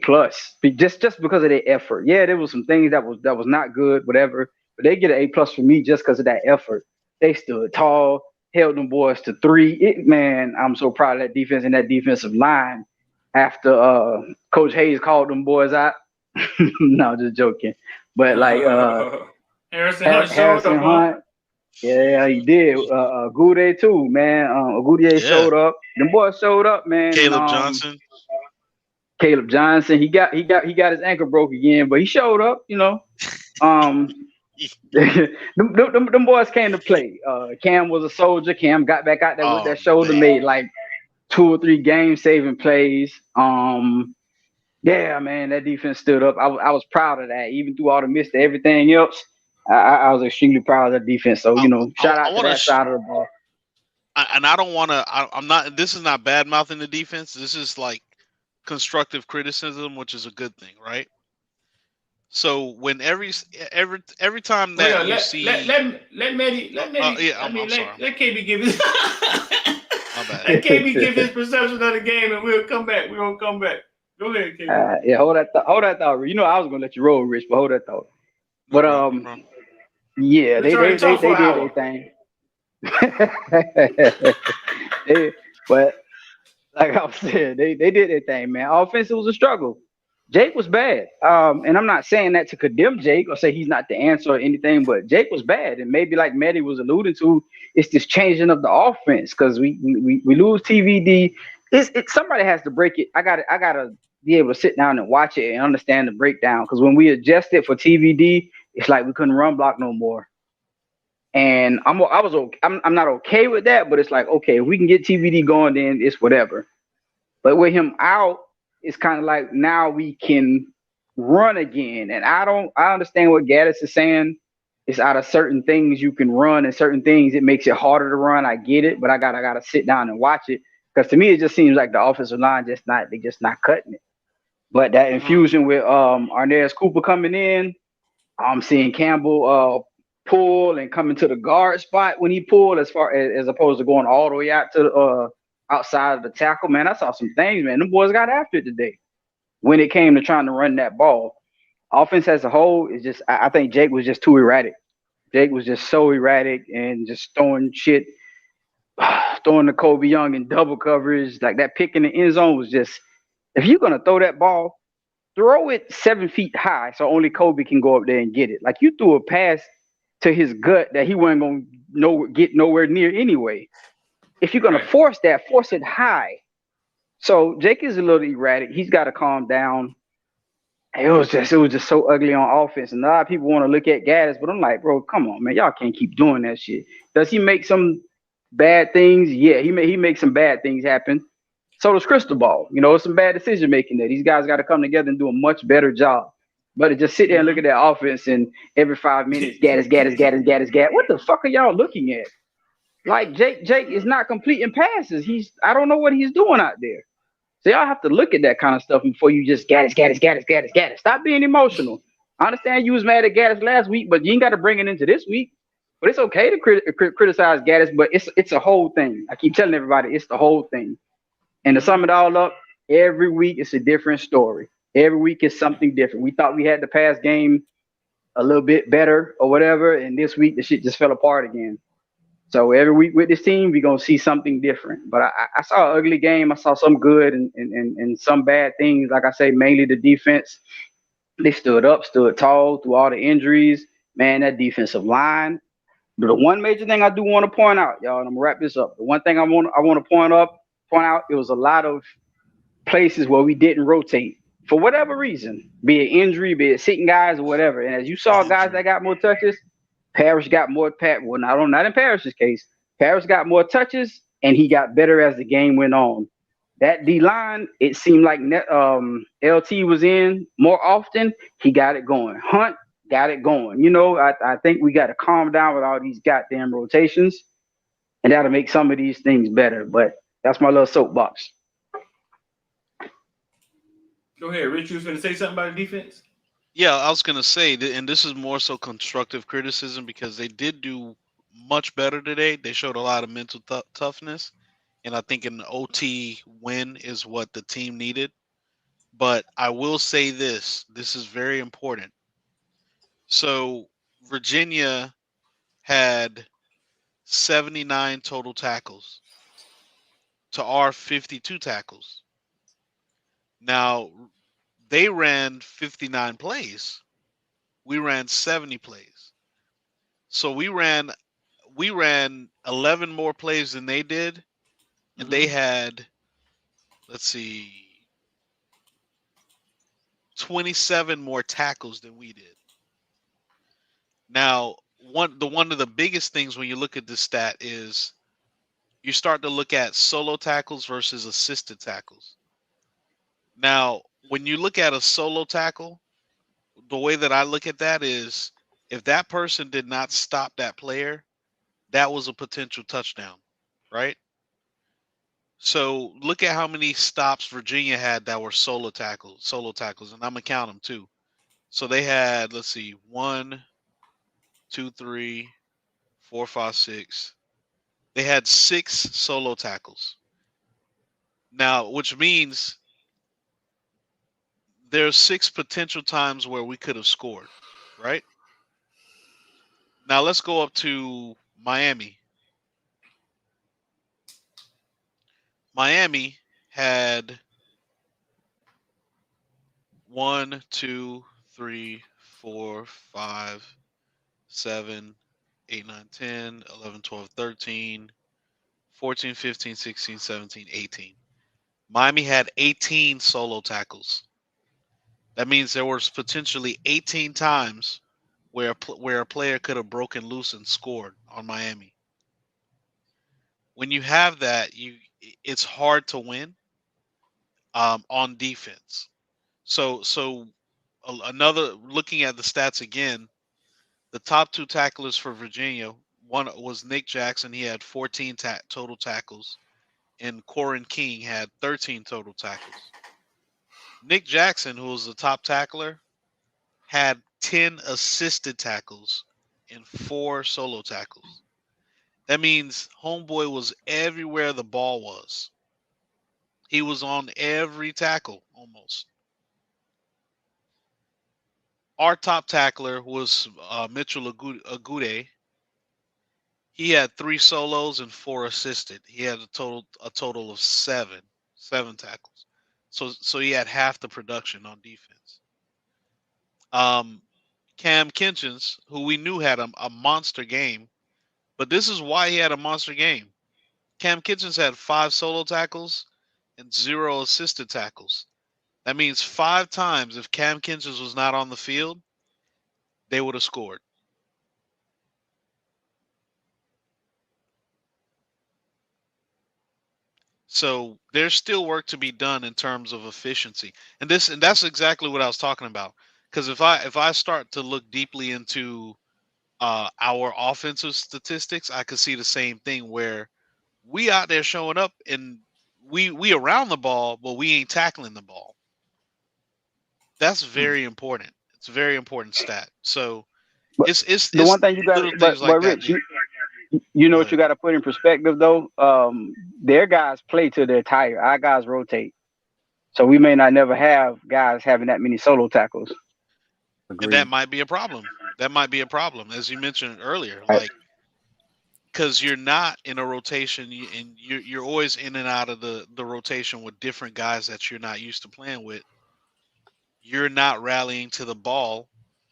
just because of their effort. Yeah, there was some things that was not good, whatever, but they get an A+ for me just because of that effort. They stood tall, held them boys to 3. Man, I'm so proud of that defense and that defensive line. After Coach Hayes called them boys out. No, just joking. But like Harrison Hunt. Yeah, he did. Goudet too, man. Goudet showed up. Them boys showed up, man. Caleb Johnson. Caleb Johnson. He got his ankle broke again, but he showed up. You know. Them boys came to play. Cam was a soldier. Cam got back out there with that shoulder, made like 2 or 3 game-saving plays. Yeah, man, that defense stood up. I was proud of that, even through all the miss and everything else. I was extremely proud of the defense. So, shout out to that side of the ball. And I don't want to. I'm not. This is not bad mouthing the defense. This is like constructive criticism, which is a good thing, right? So when every time that you see, let KB give his let KB give his perception of the game, and we'll come back. We're gonna come back. Go ahead, KB. Yeah, hold that thought. You know I was gonna let you roll, Rich, but hold that thought. But yeah, they did their thing. But like I was saying, they did their thing, man. Offense was a struggle. Jake was bad. And I'm not saying that to condemn Jake or say he's not the answer or anything, but Jake was bad. And maybe like Mehdi was alluding to, it's this changing of the offense because we lose TVD. Somebody has to break it. I gotta be able to sit down and watch it and understand the breakdown. Because when we adjusted for TVD, it's like we couldn't run block no more. And I'm not okay with that, but it's like, okay, if we can get TVD going, then it's whatever. But with him out, it's kind of like now we can run again. And I understand what Gaddis is saying. It's out of certain things you can run and certain things it makes it harder to run. I get it, but I gotta sit down and watch it. Because to me, it just seems like the offensive line just not cutting it. But that infusion with Arnez Cooper coming in, I'm seeing Campbell pull and come into the guard spot when he pulled, as opposed to going all the way out to outside of the tackle. Man, I saw some things, man. Them boys got after it today when it came to trying to run that ball. Offense as a whole is just, I think Jake was just too erratic. Jake was just so erratic and just throwing shit, throwing the Kobe Young in double coverage. Like that pick in the end zone was just, if you're going to throw that ball, throw it 7 feet high so only Kobe can go up there and get it. Like you threw a pass to his gut that he wasn't going to get nowhere near anyway. If you're going to force it high. So Jake is a little erratic. He's got to calm down. It was just so ugly on offense. And a lot of people want to look at Gaddis, but I'm like, bro, come on, man. Y'all can't keep doing that shit. Does he make some bad things? Yeah, he makes some bad things happen. So does Cristobal. It's some bad decision making there. These guys got to come together and do a much better job. But to just sit there and look at that offense and every 5 minutes, Gaddis. What the fuck are y'all looking at? Like Jake is not completing passes. I don't know what he's doing out there. So y'all have to look at that kind of stuff before you just Gaddis. Stop being emotional. I understand you was mad at Gaddis last week, but you ain't got to bring it into this week. But it's okay to criticize Gaddis, but it's a whole thing. I keep telling everybody it's the whole thing. And to sum it all up, every week it's a different story. Every week is something different. We thought we had the past game a little bit better or whatever, and this week the shit just fell apart again. So every week with this team, we're gonna see something different. But I saw an ugly game. I saw some good and some bad things. Like I say, mainly the defense. They stood up, stood tall through all the injuries. Man, that defensive line. But the one major thing I do want to point out, y'all, and I'm gonna wrap this up. The one thing I want to point out, it was a lot of places where we didn't rotate for whatever reason, be it injury, be it sitting guys or whatever. And as you saw, guys that got more touches, Parrish got more well, not in Parrish's case. Parrish got more touches and he got better as the game went on. That D line, it seemed like LT was in more often. He got it going. Hunt got it going. I think we got to calm down with all these goddamn rotations, and that'll make some of these things better. But that's my little soapbox. Go ahead, Rich. You was going to say something about the defense? Yeah, I was gonna say, and this is more so constructive criticism because they did do much better today. They showed a lot of mental toughness, and I think an OT win is what the team needed. But I will say this: this is very important. So Virginia had 79 total tackles to our 52 tackles. Now they ran 59 plays. We ran 70 plays. So we ran 11 more plays than they did, and they had, let's see, 27 more tackles than we did. Now, one of the biggest things when you look at this stat is you start to look at solo tackles versus assisted tackles. Now, when you look at a solo tackle, the way that I look at that is if that person did not stop that player, that was a potential touchdown, right? So look at how many stops Virginia had that were solo tackles, and I'm gonna count them too. So they had, let's see, 1, 2, 3, 4, 5, 6. They had 6 solo tackles. Now, which means there's 6 potential times where we could have scored, right? Now let's go up to Miami. Miami had 1, 2, 3, 4, 5, 7, 8, 9, 10, 11, 12, 13, 14, 15, 16, 17, 18. Miami had 18 solo tackles. That means there was potentially 18 times where a player could have broken loose and scored on Miami. When you have that, it's hard to win on defense. So another, looking at the stats again, the top 2 tacklers for Virginia, one was Nick Jackson. He had 14 total tackles, and Corin King had 13 total tackles. Nick Jackson, who was the top tackler, had 10 assisted tackles and 4 solo tackles. That means homeboy was everywhere the ball was. He was on every tackle almost. Our top tackler was Mitchell Agude. He had 3 solos and 4 assisted. He had a total of 7 tackles. So he had half the production on defense. Cam Kinchens, who we knew had a monster game, but this is why he had a monster game. Cam Kinchens had 5 solo tackles and 0 assisted tackles. That means 5 times if Cam Kinchens was not on the field, they would have scored. So there's still work to be done in terms of efficiency, and that's exactly what I was talking about. Because if I start to look deeply into our offensive statistics, I could see the same thing where we out there showing up and we around the ball, but we ain't tackling the ball. That's very important. It's a very important stat. So But it's the one thing you got, little things but like that. Rich, you know Go what you ahead. got to put in perspective though. Their guys play till they're tired. Our guys rotate, so we may not never have guys having that many solo tackles. And that Agreed. might be a problem. That might be a problem, as you mentioned earlier. Right. Like, because you're not in a rotation, and you're always in and out of the rotation with different guys that you're not used to playing with. You're not rallying to the ball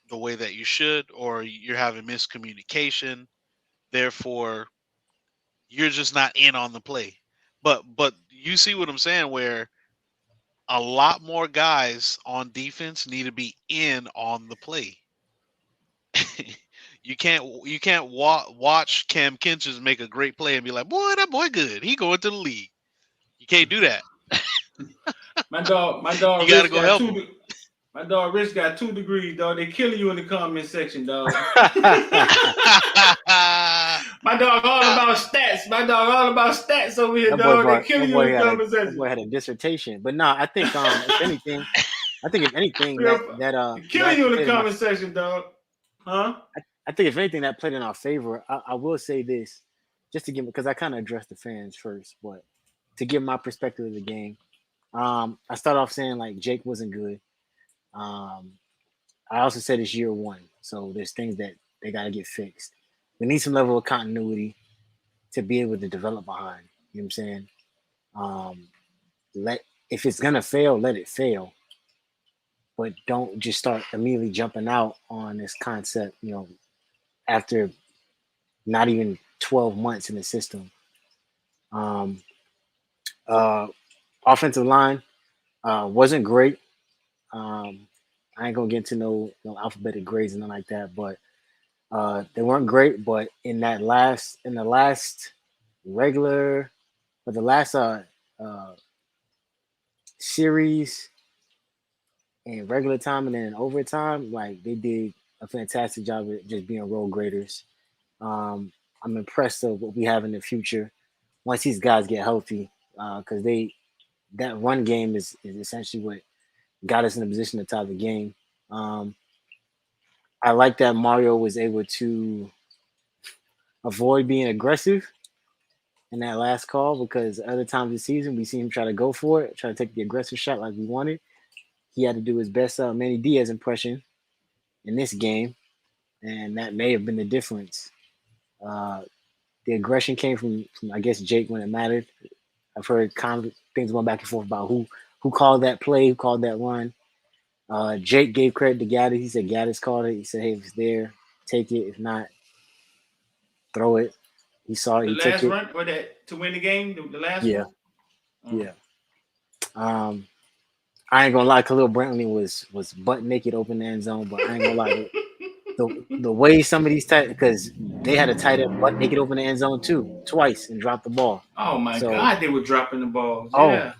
the way that you should, or you're having miscommunication. Therefore, you're just not in on the play. But you see what I'm saying, where a lot more guys on defense need to be in on the play. you can't watch Cam Kinchins make a great play and be like, boy, that boy good. He going to the league. You can't do that. My dog You got to Rich go got help two. him. My dog Rich got 2 degrees, dog. They killing you in the comment section, dog. My dog all about stats. My dog all about stats over here, dog. They killing you in the comment That section. boy had a dissertation. But no, I think if anything, They killing you in the comment section, dog. Huh? I think if anything that played in our favor, I will say this, just to give, because I kind of addressed the fans first, but to give my perspective of the game, I start off saying like Jake wasn't good. I also said it's year one, so there's things that they got to get fixed. We need some level of continuity to be able to develop behind. You know what I'm saying? Let if it's gonna fail, let it fail, but don't just start immediately jumping out on this concept. After not even 12 months in the system. Um, uh, Offensive line wasn't great. I ain't gonna get into no alphabetic grades and nothing like that, but they weren't great. But in the last regular, but the last series in regular time and then in overtime, like they did a fantastic job of just being role graders. I'm impressed of what we have in the future once these guys get healthy, because that run game is essentially what got us in a position to tie the game. I like that Mario was able to avoid being aggressive in that last call, because other times this season we see him try to go for it, try to take the aggressive shot like we wanted. He had to do his best Manny Diaz impression in this game, and that may have been the difference. The aggression came from I guess Jake when it mattered. I've heard things going back and forth about who called that play, who called that run. Jake gave credit to Gaddis. He said Gaddis called it. He said, "Hey, if it's there, take it. If not, throw it." He saw it. The He took last it. run or that to win the game, the last Yeah, one. yeah. I ain't gonna lie, Khalil Brantley was butt naked open the end zone, but I ain't gonna lie, the way some of these tight, because they had a tight end butt naked open the end zone too, twice, and dropped the ball. Oh my So, God, they were dropping the balls. oh, Yeah.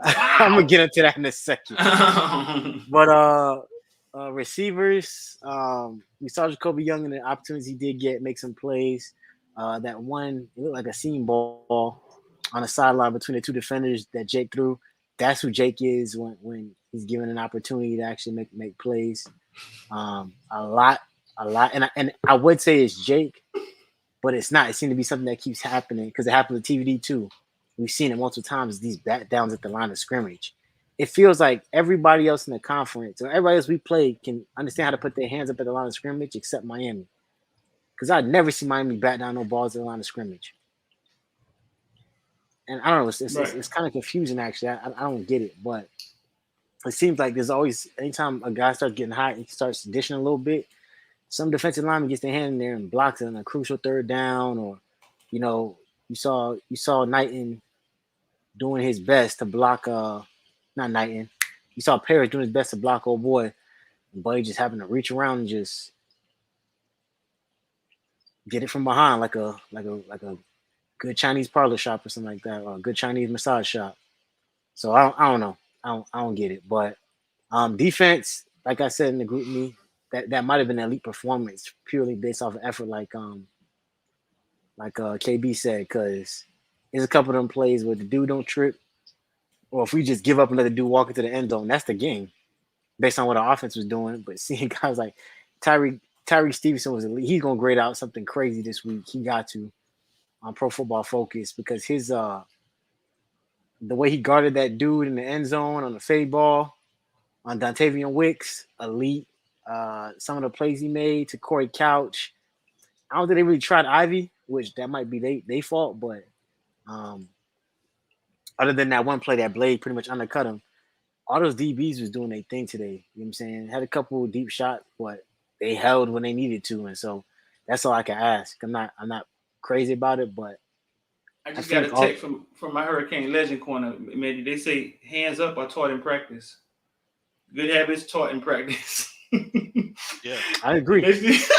I'm gonna get into that in a second. But receivers, we saw Jacoby Young in the opportunities he did get, make some plays. That one, it looked like a seam ball on the sideline between the two defenders that Jake threw. That's who Jake is when he's given an opportunity to actually make plays. A lot, and I would say it's Jake, but it's not. It seemed to be something that keeps happening because it happened to TVD too. We've seen it multiple times. These bat downs at the line of scrimmage. It feels like everybody else in the conference or everybody else we play can understand how to put their hands up at the line of scrimmage, except Miami. Because I'd never see Miami bat down no balls at the line of scrimmage. And I don't know, it's kind of confusing actually. I don't get it, but it seems like there's always anytime a guy starts getting hot, he starts dishing a little bit. Some defensive lineman gets their hand in there and blocks it on a crucial third down, or you saw Knighton doing his best to block not Knighton. You saw Parrish doing his best to block old boy, but he just happened to reach around and just get it from behind like a good Chinese parlor shop or something like that, or a good Chinese massage shop. So I don't know. I don't get it. But defense, like I said in the group me, that might have been an elite performance purely based off of effort, like KB said, because There's a couple of them plays where the dude don't trip, or if we just give up and let the dude walk into the end zone, that's the game, based on what our offense was doing. But seeing guys like Tyree Stevenson was elite. He's gonna grade out something crazy this week. He got to on Pro Football Focus because his the way he guarded that dude in the end zone on the fade ball on Dontavian Wicks, elite. Some of the plays he made to Corey Couch. I don't think they really tried Ivy, which that might be they fault, but other than that one play that Blade pretty much undercut him, all those DBs was doing their thing today. You know what I'm saying? Had a couple of deep shots, but they held when they needed to, and so that's all I can ask. I'm not crazy about it, but I just got a text from my Hurricane Legend corner. Man, they say hands up are taught in practice. Good habits taught in practice. Yeah, I agree. Just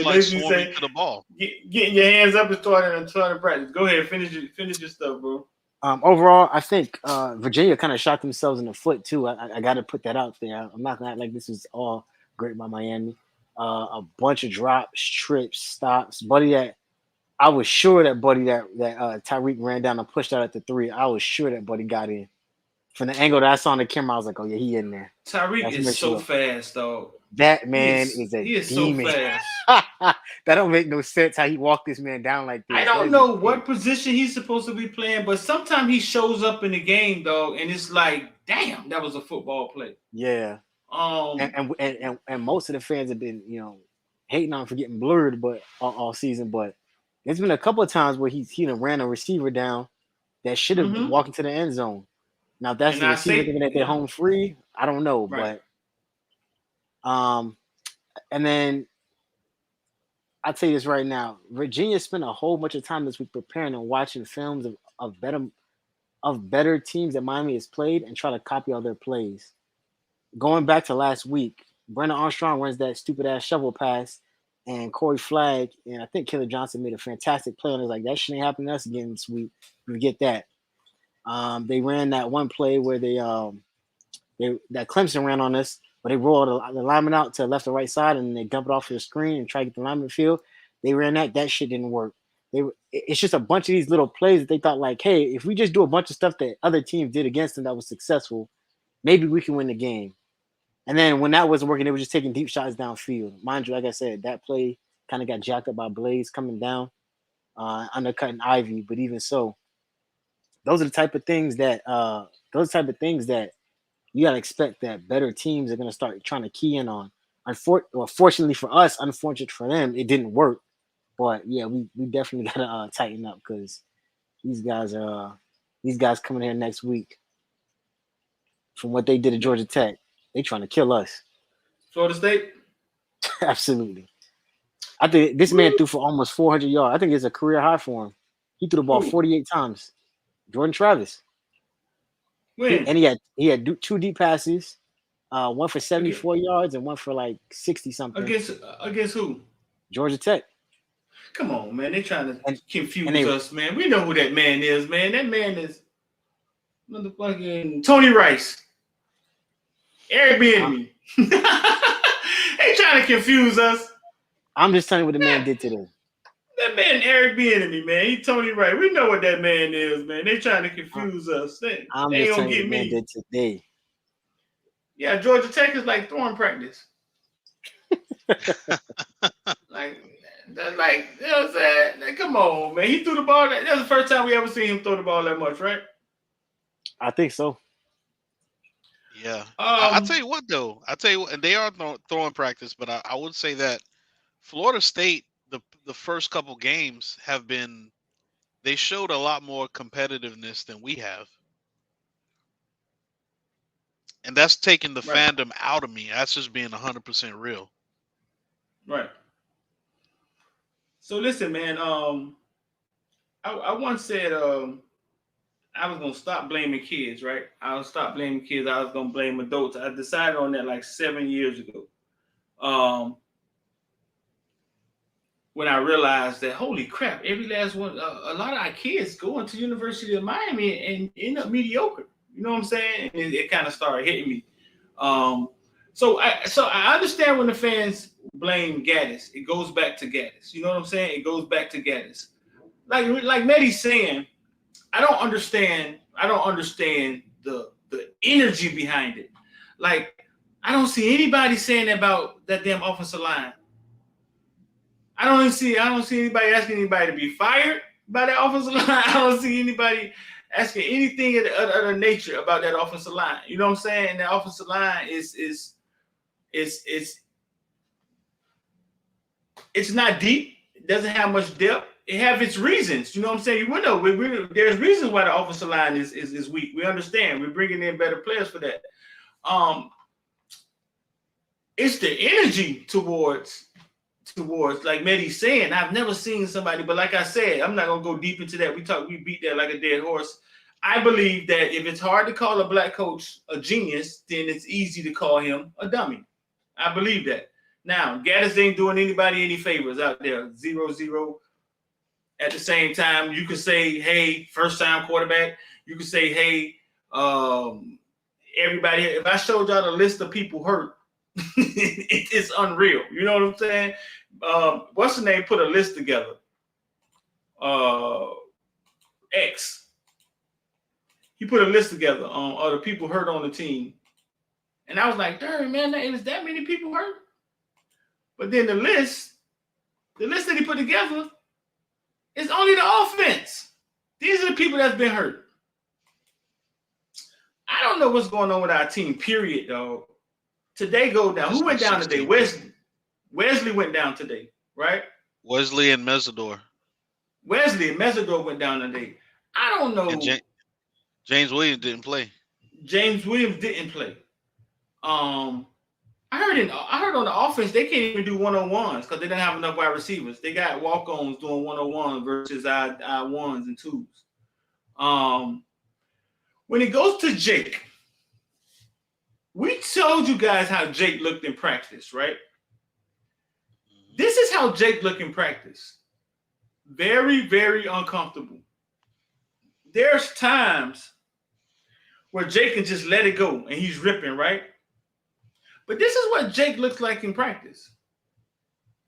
like swarming to the ball. Getting your hands up is taught in practice. Go ahead, finish your stuff, bro. Overall, I think Virginia kind of shot themselves in the foot too. I got to put that out there. I'm not gonna act like this is all great by Miami. A bunch of drops, trips, stops. Buddy, that I was sure that Tyreek ran down and pushed out at the 3. I was sure that Buddy got in. From the angle that I saw on the camera, I was like, "Oh yeah, he in there." Tyreek is so fast, though. That man is a demon. So fast. That don't make no sense how he walked this man down like this. I don't know what position he's supposed to be playing, but sometimes he shows up in the game, dog, and it's like, damn, that was a football play. Yeah. And most of the fans have been, hating on for getting blurred, but all season. But there's been a couple of times where he ran a receiver down that should have been walking to the end zone. Now, if that's the receiver thinking that they're home free, I don't know. Right. But and then I'll tell you this right now. Virginia spent a whole bunch of time this week preparing and watching films of better teams that Miami has played and try to copy all their plays. Going back to last week, Brandon Armstrong runs that stupid ass shovel pass, and Corey Flagg and I think Killer Johnson made a fantastic play, and it's like that shit ain't happening to us again this week. We get that. They ran that one play where that Clemson ran on us, but they rolled the lineman out to the left or right side, and they dump it off to the screen and try to get the lineman field. They ran that. That shit didn't work. It's just a bunch of these little plays that they thought like, hey, if we just do a bunch of stuff that other teams did against them that was successful, maybe we can win the game. And then when that wasn't working, they were just taking deep shots downfield. Mind you, like I said, that play kind of got jacked up by Blaze coming down, undercutting Ivy. But even so, those are the type of things that you gotta expect that better teams are gonna start trying to key in on. Fortunately for us, unfortunate for them, it didn't work. But yeah, we definitely gotta tighten up because these guys coming here next week. From what they did at Georgia Tech, they trying to kill us. Florida State? Absolutely. I think this man threw for almost 400 yards. I think it's a career high for him. He threw the ball 48 times. Jordan Travis. When? And he had 2 deep passes, one for 74 yards and one for like 60 something. Against who? Georgia Tech. Come on, man. They trying to confuse us, man. We know who that man is, man. That man is motherfucking Tony Rice. Airbnb. They trying to confuse us. I'm just telling you what the man did today. That man Airbnb, man. He Tony Rice. We know what that man is, man. They trying to confuse us. They I'm ain't just gonna telling you get what the man me. did today. Yeah, Georgia Tech is like throwing practice. like, you know what I'm saying? Like, come on, man. He threw the ball. That's the first time we ever seen him throw the ball that much, right? I think so. Yeah. I'll tell you what, though. And they are throwing practice, but I would say that Florida State, the first couple games they showed a lot more competitiveness than we have. And that's taking the fandom out of me. That's just being 100% real. Right. So listen, man. I once said I was gonna stop blaming kids. Right. I was stop blaming kids. I was gonna blame adults. I decided on that like 7 years ago. When I realized that, holy crap, every last one, a lot of our kids go into University of Miami and end up mediocre. You know what I'm saying? And it kind of started hitting me. So I understand when the fans blame Gaddis. It goes back to Gaddis. You know what I'm saying? It goes back to Gaddis. like Mehdi's saying, I don't understand the energy behind it. Like, I don't see anybody saying about that damn offensive line. I don't see anybody asking anybody to be fired by that offensive line. I don't see anybody asking anything of the nature about that offensive line. You know what I'm saying? And that offensive line is it's not deep. It doesn't have much depth. It have its reasons. You know what I'm saying? We know there's reasons why the offensive line is weak. We understand. We're bringing in better players for that. It's the energy towards like Mehdi's saying. I've never seen somebody, but like I said, I'm not gonna go deep into that. We beat that like a dead horse. I believe that if it's hard to call a black coach a genius, then it's easy to call him a dummy. I believe that. Now, Gaddis ain't doing anybody any favors out there. 0-0. At the same time, you could say, hey, first-time quarterback. You could say, hey, everybody. If I showed y'all the list of people hurt, it's unreal. You know what I'm saying? What's the name? Put a list together. X. He put a list together of the people hurt on the team. And I was like, darn, man, is that many people hurt? But then the list that he put together is only the offense. These are the people that's been hurt. I don't know what's going on with our team, period, dog. Today go down. Who went down today? Wesley went down today, right? Wesley and Mesidor. Wesley and Mesidor went down today. I don't know. And James Williams didn't play. James Williams didn't play. I heard on the offense they can't even do one-on-ones because they didn't have enough wide receivers. They got walk-ons doing one-on-one versus I ones and twos. When it goes to Jake, we told you guys how Jake looked in practice, right? This is how Jake looked in practice. Very, very uncomfortable. There's times where Jake can just let it go and he's ripping, right? But this is what Jake looks like in practice.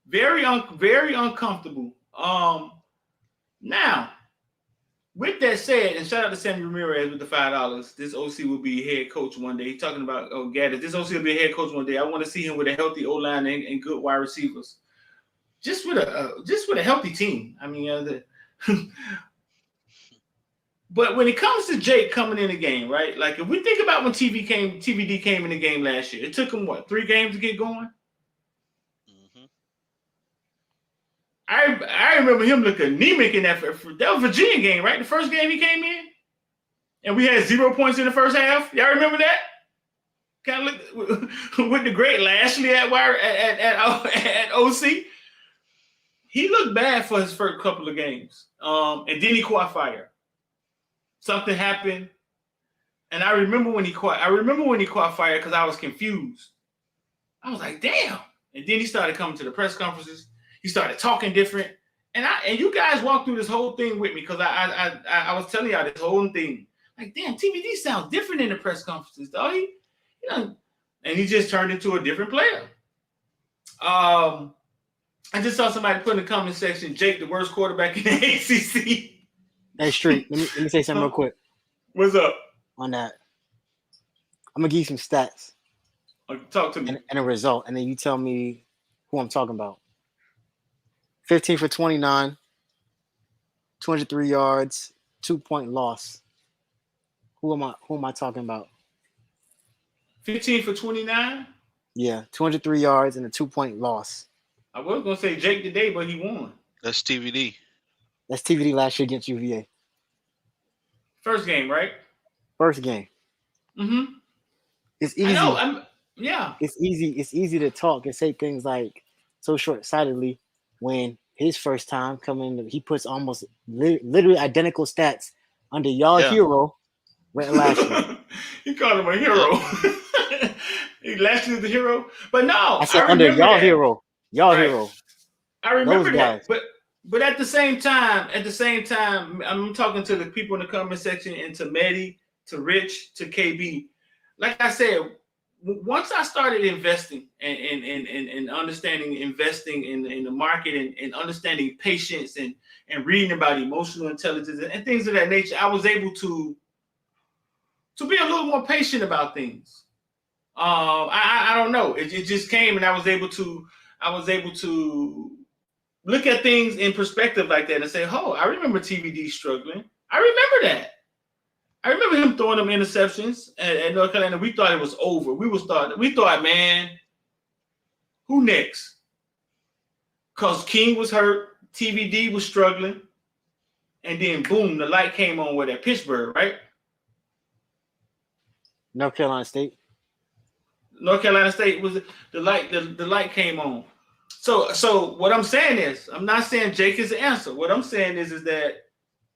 Very uncomfortable. Now, with that said, and shout out to Sammy Ramirez with the $5. This OC will be head coach one day. He's talking about Gaddis. This OC will be head coach one day. I want to see him with a healthy O-line and good wide receivers. Just with a healthy team. I mean, but when it comes to Jake coming in the game, right? Like if we think about when TVD came in the game last year, it took him 3 games to get going. Mm-hmm. I remember him looking anemic in that was Virginia game, right? The first game he came in, and we had 0 points in the first half. Y'all remember that? Kind of look with the great Lashley at OC. He looked bad for his first couple of games, and then he caught fire. Something happened, and I remember when he caught fire because I was confused. I was like, "Damn!" And then he started coming to the press conferences. He started talking different, and you guys walked through this whole thing with me because I was telling y'all this whole thing. Like, damn, TVD sounds different in the press conferences, dog. And he just turned into a different player. I just saw somebody put in the comment section, Jake, the worst quarterback in the ACC. Hey, Street, let me say something real quick. What's up? On that. I'm going to give you some stats. Talk to me. And a result, and then you tell me who I'm talking about. 15 for 29, 203 yards, 2-point loss. Who am I talking about? 15 for 29? Yeah, 203 yards and a 2-point loss. I was going to say Jake today, but he won. That's TVD. That's TVD last year against UVA. First game, right? First game. Mm-hmm. It's easy. I know. Yeah. It's easy. It's easy to talk and say things like so short-sightedly when his first time coming, he puts almost literally identical stats under y'all hero went last year. He called him a hero. Last year's the hero. But no. I said under y'all hero. Y'all hero. I remember that. But at the same time, I'm talking to the people in the comment section and to Mehdi, to Rich, to KB. Like I said, once I started investing and understanding investing in the market and understanding patience and reading about emotional intelligence and things of that nature, I was able to be a little more patient about things. I don't know. It just came, and I was able to look at things in perspective like that and say, "Oh, I remember TVD struggling. I remember that. I remember him throwing them interceptions at North Carolina. We thought it was over. We thought, man, who next? Because King was hurt, TVD was struggling, and then boom, the light came on with at Pittsburgh, right? North Carolina State. North Carolina State was the light. The light came on. So what I'm saying is, I'm not saying Jake is the answer. What I'm saying is that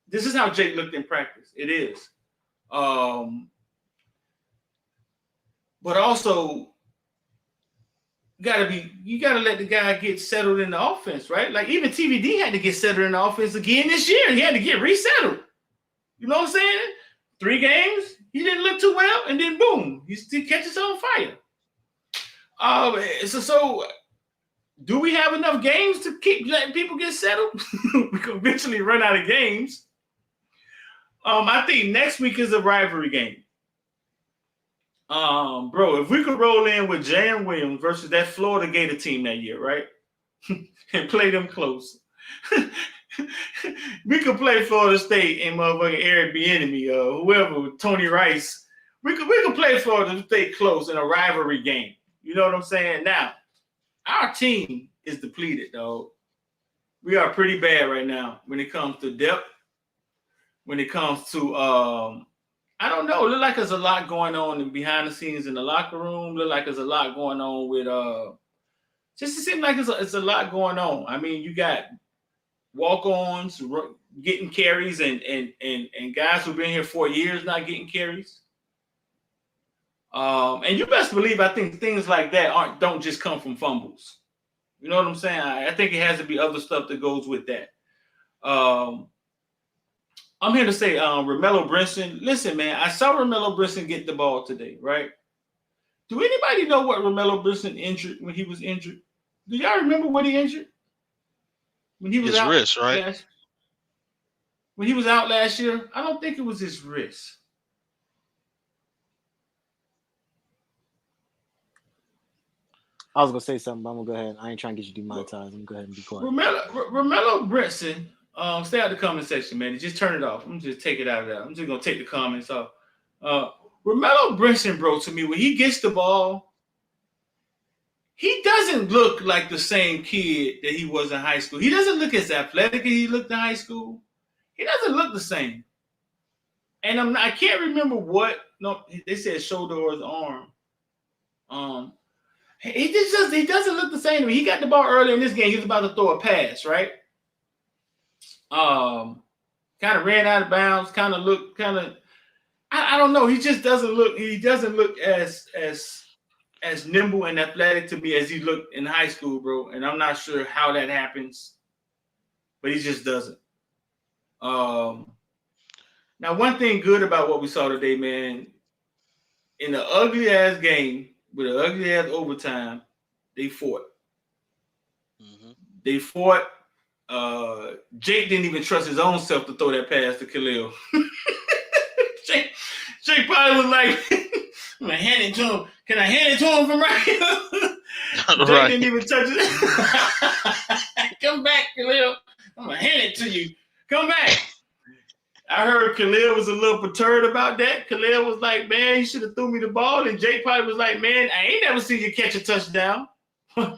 this is how Jake looked in practice. It is. But also you gotta let the guy get settled in the offense, right? Like even TVD had to get settled in the offense again this year. He had to get resettled. You know what I'm saying? 3 games, he didn't look too well, and then boom, he catches on fire. So do we have enough games to keep letting people get settled? We could eventually run out of games. I think next week is a rivalry game. Bro, if we could roll in with Jan Williams versus that Florida Gator team that year, right? And play them close. We could play Florida State and motherfucking Eric Bieniemy or whoever, Tony Rice. We could play Florida State close in a rivalry game. You know what I'm saying? Now, our team is depleted, dog. We are pretty bad right now when it comes to depth. When it comes to I don't know. Look like there's a lot going on behind the scenes in the locker room. Look like there's a lot going on with just it seems like it's a lot going on. I mean, you got walk-ons getting carries and guys who've been here 4 years not getting carries. And you best believe I think things like that don't just come from fumbles. You know what I'm saying? I think it has to be other stuff that goes with that. I'm here to say, Romello Brinson. Listen, man, I saw Romello Brinson get the ball today, right? Do anybody know what Romello Brinson injured when he was injured? Do y'all remember what he injured? When he was his wrist, right? When he was out last year, I don't think it was his wrist. I was gonna say something, but I'm gonna go ahead. I ain't trying to get you demonetized. I'm gonna go ahead and be quiet. Romello Brinson. Stay out of the comment section, man. Just turn it off. I'm just take it out of there. I'm just gonna take the comments off. Romello Brinson, bro, to me, when he gets the ball, he doesn't look like the same kid that he was in high school. He doesn't look as athletic as he looked in high school. He doesn't look the same. And I can't remember what. No, they said shoulder or his arm. He doesn't look the same to me. He got the ball early in this game. He was about to throw a pass, right? Kind of ran out of bounds. I don't know. He just doesn't look. He doesn't look as nimble and athletic to me as he looked in high school, bro. And I'm not sure how that happens, but he just doesn't. Now, one thing good about what we saw today, man, in the ugly ass game with an ugly ass overtime, they fought. Mm-hmm. They fought. Jake didn't even trust his own self to throw that pass to Khalil. Jake probably was like, I'm gonna hand it to him. Can I hand it to him from right here? Jake didn't even touch it. Come back, Khalil. I'm gonna hand it to you. Come back. I heard Khalil was a little perturbed about that. Khalil was like, man, you should have threw me the ball. And Jake probably was like, man, I ain't never seen you catch a touchdown. I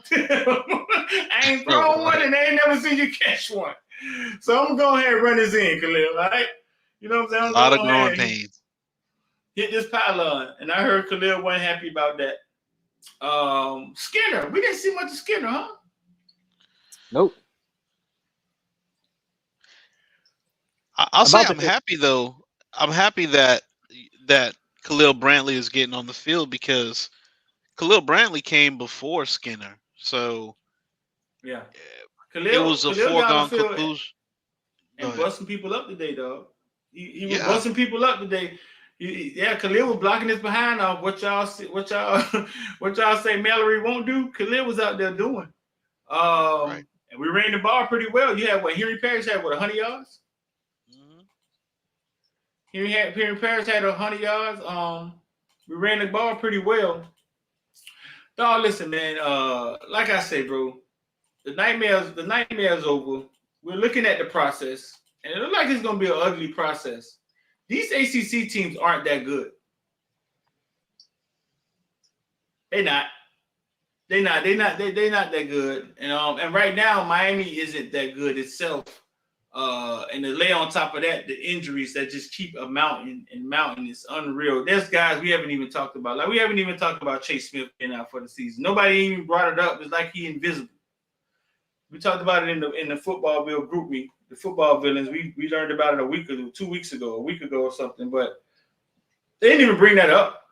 ain't thrown one and I ain't never seen you catch one. So I'm going to go ahead and run this in, Khalil, all right? You know what I'm saying? A lot of growing pains. Hit this pylon. And I heard Khalil wasn't happy about that. Skinner. We didn't see much of Skinner, huh? Nope. I'll say I'm happy, though. I'm happy that Khalil Brantley is getting on the field because Khalil Brantley came before Skinner. So yeah, it was a foregone conclusion. And busting people up today, dog. He was busting people up today. Yeah, Khalil was blocking his behind off. What y'all say Mallory won't do? Khalil was out there doing. Right. And we ran the ball pretty well. You had what Henry Parrish had 100 yards. Mm-hmm. Henry Parrish had 100 yards. We ran the ball pretty well. Dog, listen, man. Like I say, bro, the nightmare's over. We're looking at the process, and it looks like it's gonna be an ugly process. These ACC teams aren't that good. They're not that good. And right now Miami isn't that good itself. And to lay on top of that, the injuries that just keep mounting is unreal. There's guys we haven't even talked about. Like we haven't even talked about Chase Smith being out for the season. Nobody even brought it up. It's like he invisible. We talked about it in the football bill group meet, the football villains. We learned about it a week ago or something, but they didn't even bring that up.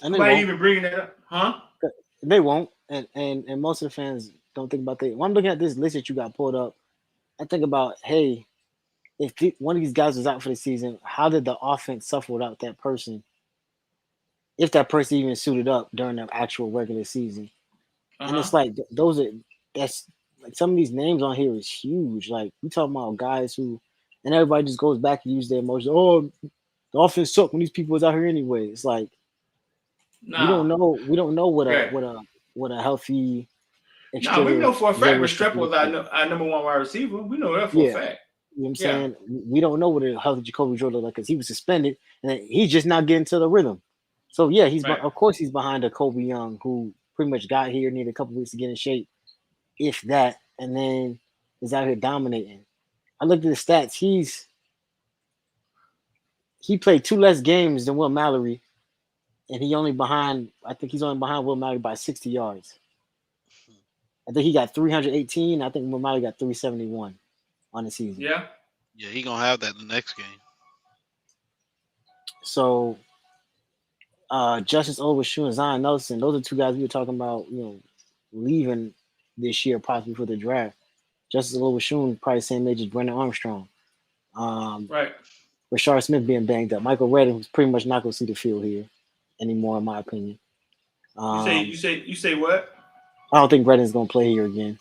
And Nobody even bringing that up, huh? They won't, and most of the fans don't think about that. When I'm looking at this list that you got pulled up, I think about, hey, if one of these guys was out for the season, how did the offense suffer without that person? If that person even suited up during the actual regular season, and it's like that's like some of these names on here is huge. Like we talking about guys who, and everybody just goes back and use their emotions. Oh, the offense sucked when these people was out here anyway. It's like we don't know what a healthy. No, we know for a fact Restrepo is our number one wide receiver. We know that for a fact. You know what I'm saying? We don't know what a healthy Jacoby Jordan looked like because he was suspended and he's just not getting to the rhythm. So yeah, of course he's behind a Kobe Young who pretty much got here, needed a couple weeks to get in shape, if that, and then is out here dominating. I looked at the stats. He played 2 less games than Will Mallory, and he's only behind Will Mallory by 60 yards. I think he got 318. I think Will Mallory got 371 on the season. Yeah, he gonna have that in the next game. So Justice Owusu and Zion Nelson, those are 2 guys we were talking about, leaving this year possibly for the draft. Justice Owusu probably the same age as Brendan Armstrong. Right. Rashard Smith being banged up. Michael Redden, who's pretty much not going to see the field here anymore, in my opinion. You say what? I don't think Redden's going to play here again.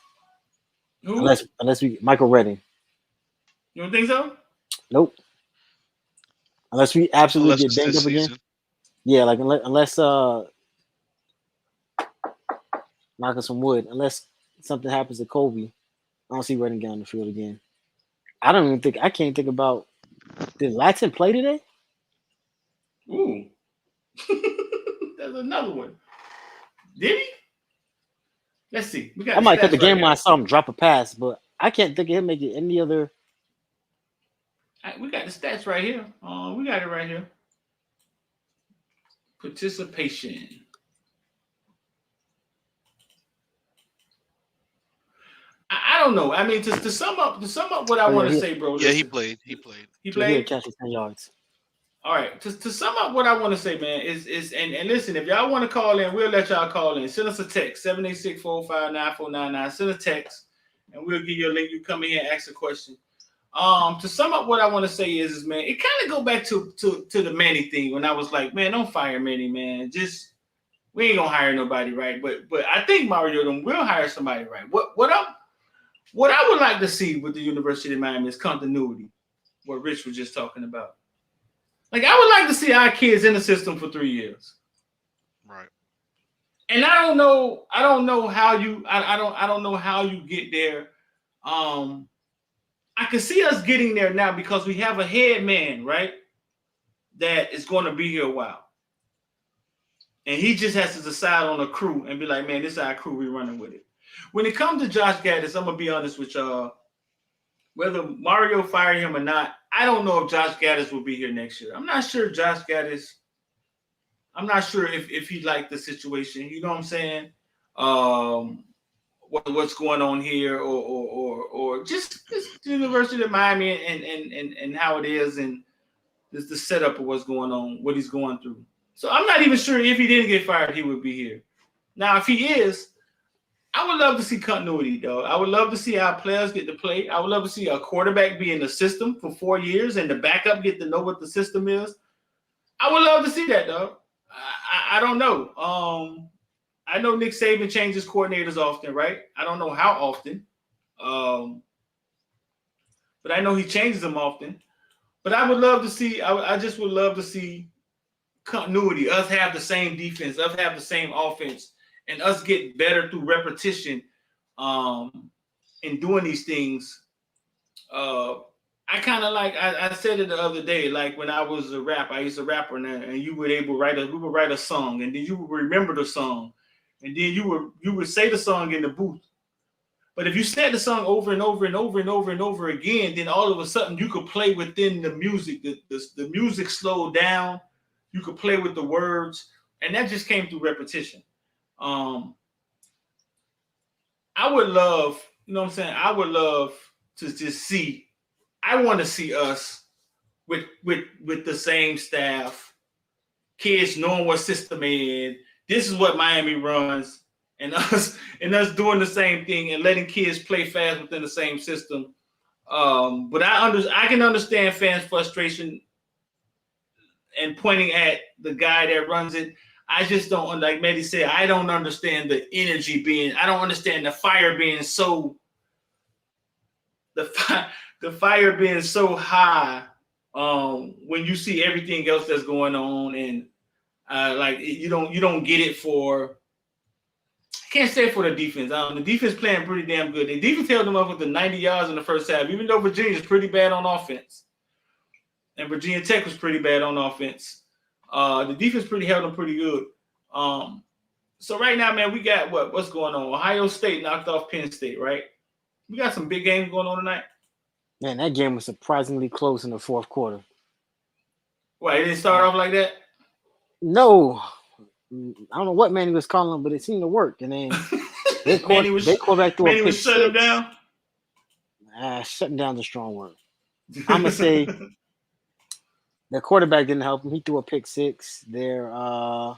Who? Unless Michael Redden. You don't think so? Nope. Unless we absolutely get banged up again. Yeah, like unless knock on some wood, unless something happens to Kobe, I don't see Redden get on the field again. I can't think about, did Latson play today? Ooh. There's another one. Did he? Let's see. I might cut the game when I saw him drop a pass, but I can't think of him making any other. We got the stats right here. We got it right here. Participation. I don't know. I mean, to sum up what I want to say, bro. Yeah, he played. He played. He catch 10 yards. All right. To sum up what I want to say, man, is and listen, if y'all want to call in, we'll let y'all call in. Send us a text, 786-405-9499. Send a text, and we'll give you a link. You come in here and ask a question. To sum up what I want to say is man, it kind of go back to the Manny thing when I was like, man, don't fire Manny, man. Just we ain't gonna hire nobody, right? But I think Mario them will hire somebody, right? What I would like to see with the University of Miami is continuity. What Rich was just talking about. Like I would like to see our kids in the system for 3 years. Right. And I don't know how you get there. I can see us getting there now because we have a head man, right? That is going to be here a while. And he just has to decide on a crew and be like, man, this is our crew, we're running with it. When it comes to Josh Gaddis, I'm going to be honest with y'all. Whether Mario fired him or not, I don't know if Josh Gaddis will be here next year. I'm not sure Josh Gaddis. I'm not sure if he liked the situation. You know what I'm saying? What's going on here or just the University of Miami and how it is and the setup of what's going on, what he's going through. So I'm not even sure if he didn't get fired, he would be here. Now, if he is, I would love to see continuity, though. I would love to see our players get to play. I would love to see a quarterback be in the system for 4 years and the backup get to know what the system is. I would love to see that, though. I don't know. I know Nick Saban changes coordinators often, right? I don't know how often. But I know he changes them often. But I would love to see, I just would love to see continuity, us have the same defense, us have the same offense, and us get better through repetition in doing these things. I kind of like, I said it the other day, like when I was a rapper, I used to rap and you would able to we would write a song, and then you would remember the song, and then you would say the song in the booth. But if you said the song over and over and over and over and over again, then all of a sudden you could play within the music. The music slowed down. You could play with the words, and that just came through repetition. I would love, you know what I'm saying? I would love to just see. I want to see us with the same staff, kids knowing what system is. This is what Miami runs. And us doing the same thing and letting kids play fast within the same system. But I can understand fans' frustration and pointing at the guy that runs it. I just don't, like Mehdi said, I don't understand the energy being, I don't understand the fire being so, the fire being so high when you see everything else that's going on, and like you don't get it for, I can't say for the defense. The defense playing pretty damn good. The defense held them up with the 90 yards in the first half, even though Virginia's pretty bad on offense. And Virginia Tech was pretty bad on offense. The defense held them pretty good. So right now, man, we got what's going on? Ohio State knocked off Penn State, right? We got some big games going on tonight. Man, that game was surprisingly close in the fourth quarter. Why, it didn't start off like that? No. I don't know what Manny was calling, but it seemed to work. And then they called back through Manny was shutting him down? Shutting down is a strong word. I'm going to say the quarterback didn't help him. He threw a pick six. Who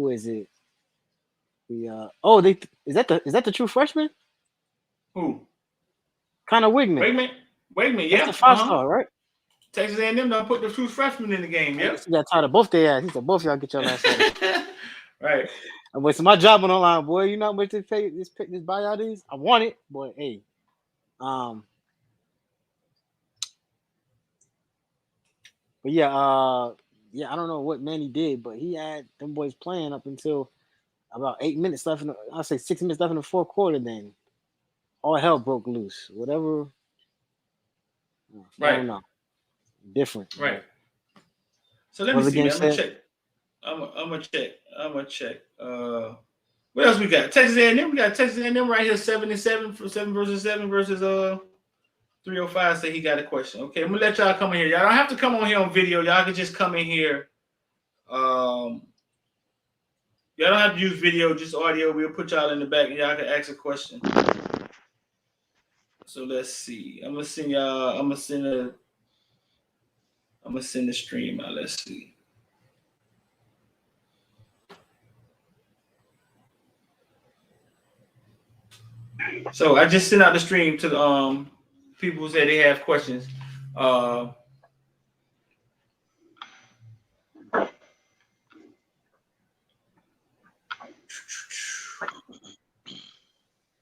is it? Is that the true freshman? Who? Connor Wigman. Wigman, yeah. That's the 5-star, right? Texas A&M done put the true freshman in the game, yeah. He got tired of both their ass. He said, both y'all get your last name. Right. But so my job on the line, boy. You know how much this buyout is? I want it, but hey. But yeah, I don't know what Manny did, but he had them boys playing up until about 8 minutes left. I'll say 6 minutes left in the fourth quarter. Then all hell broke loose. Whatever. Right. I don't know. Different. Right. So let me see. I'm gonna check. What else we got? Texas A&M. We got Texas A&M right here, 77 for 7 versus 305. Say he got a question. Okay, I'm gonna let y'all come in here. Y'all don't have to come on here on video. Y'all can just come in here. Y'all don't have to use video, just audio. We'll put y'all in the back and y'all can ask a question. So let's see. I'm gonna send the stream out. Let's see. So I just sent out the stream to the people who said they have questions.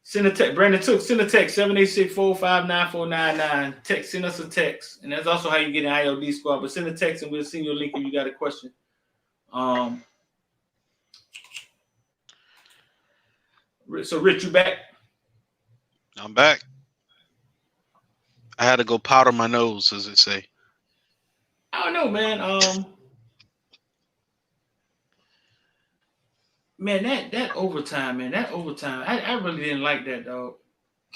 Send a text. Brandon send a text 786-459-499. Text, send us a text. And that's also how you get an IOD squad. But send a text and we'll send you a link if you got a question. So Rich, you back? I'm back. I had to go powder my nose, as they say. I don't know, man. Man, that overtime, man. That overtime. I really didn't like that, dog.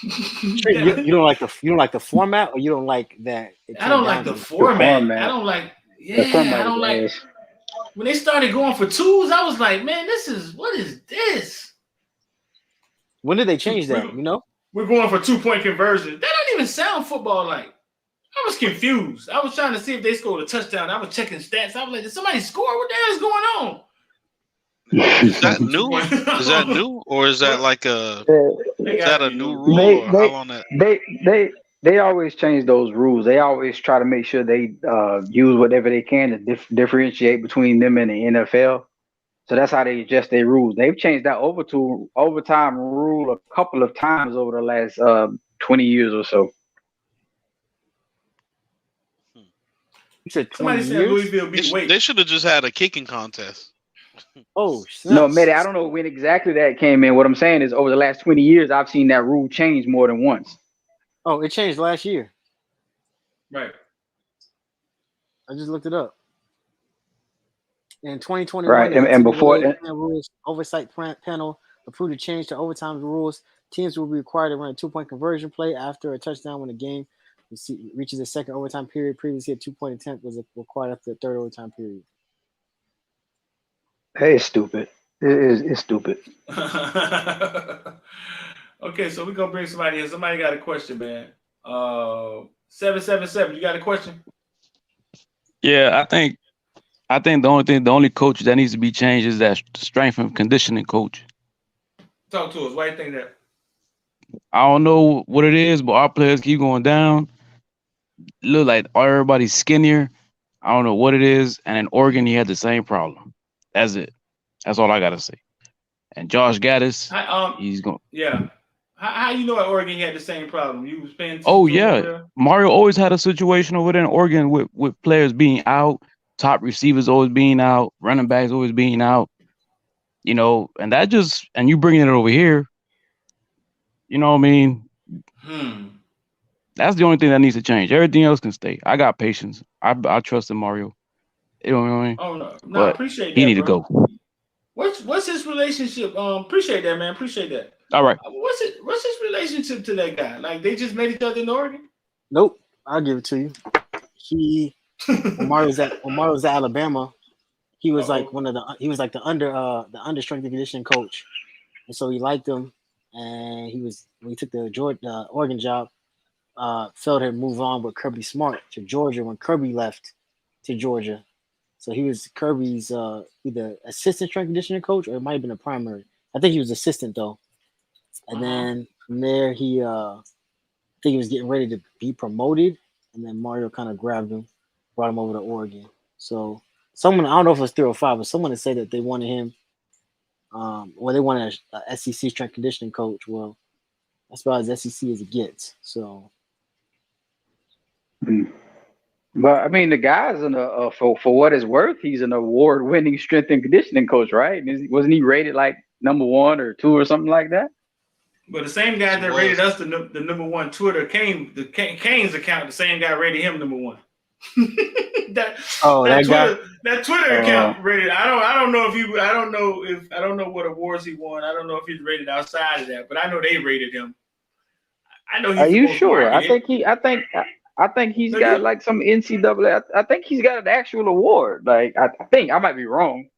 You don't like the format, or you don't like that? I don't like the format. I don't like. Yeah, I don't like. When they started going for twos, I was like, man, what is this? When did they change that? You know, we're going for 2-point conversion. That don't even sound football like. I was confused. I was trying to see if they scored a touchdown. I was checking stats. I was like, did somebody score? What the hell is going on? Is that new? Is that new, or is that like a? Is that a new rule? They They always change those rules. They always try to make sure they use whatever they can to differentiate between them and the NFL. So that's how they adjust their rules. They've changed that overtime rule a couple of times over the last 20 years or so. You said 20 Somebody said years? Louisville beat Wake. They should have just had a kicking contest. Oh, No, snaps. Mehdi, I don't know when exactly that came in. What I'm saying is over the last 20 years, I've seen that rule change more than once. Oh, it changed last year. Right. I just looked it up. In 2021, Right. the And before NCAA rules oversight panel approved a change to overtime rules. Teams will be required to run a 2-point conversion play after a touchdown when the game reaches the second overtime period. Previously, a 2-point attempt was required after the third overtime period. hey, it's stupid. It's stupid. Okay, so we're gonna bring somebody in. Somebody got a question, man. 777, you got a question? Yeah, I think the only coach that needs to be changed is that strength and conditioning coach. Talk to us. Why do you think that? I don't know what it is, but our players keep going down. Look like everybody's skinnier. I don't know what it is. And in Oregon, he had the same problem. That's it. That's all I gotta say. And Josh Gaddis, he's going. Yeah. How you know at Oregon he had the same problem? You was paying. Oh yeah, Mario always had a situation over there in Oregon with players being out, top receivers always being out, running backs always being out. You know, and you bringing it over here. You know what I mean? That's the only thing that needs to change. Everything else can stay. I got patience. I trust in Mario. You know what I mean? Oh no, but I appreciate that. He need to bro. go. What's his relationship? Appreciate that, man. Appreciate that. All right. What's his relationship to that guy? Like they just met each other in Oregon? Nope, I'll give it to you. When Mario was at Alabama, he was like the under strength and conditioning coach, and so he liked him. And when he took the Oregon job, felt him move on with Kirby Smart to Georgia when Kirby left to Georgia. So he was Kirby's either assistant strength and conditioning coach or it might have been a primary. I think he was assistant though. And then from there, I think he was getting ready to be promoted. And then Mario kind of grabbed him, brought him over to Oregon. So I don't know if it was 3 or 5, but someone had said that they wanted him, they wanted a SEC strength conditioning coach. Well, that's about as SEC as it gets. So. But I mean, the guy's for what it's worth, he's an award-winning strength and conditioning coach, right? Wasn't he rated like number 1 or 2 or something like that? But the same guy that rated us the number 1 Twitter Kane's account, the same guy rated him number 1. that Twitter account rated. I don't know what awards he won. I don't know if he's rated outside of that, but I know they rated him. I know he's. Are you sure? I think he's got like some NCAA. I think he's got an actual award. Like I think I might be wrong.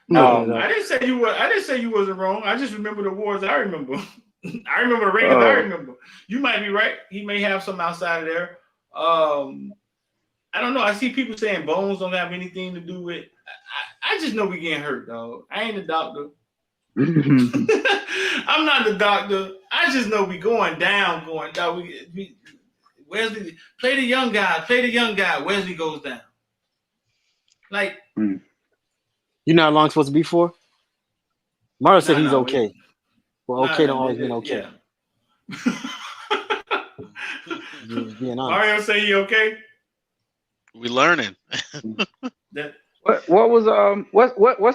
No, I didn't say you were. I didn't say you wasn't wrong. I just remember the awards I remember. I remember the ratings I remember. You might be right. He may have some outside of there. I don't know. I see people saying Bones don't have anything to do with. I just know we getting hurt, dog. I ain't a doctor. I'm not the doctor. I just know we going down. We Wesley play the young guy. Wesley goes down. Like you know how long it's supposed to be for? Mario said he's okay. Well, okay don't always mean okay. Yeah. Mario say he okay? We learning. What's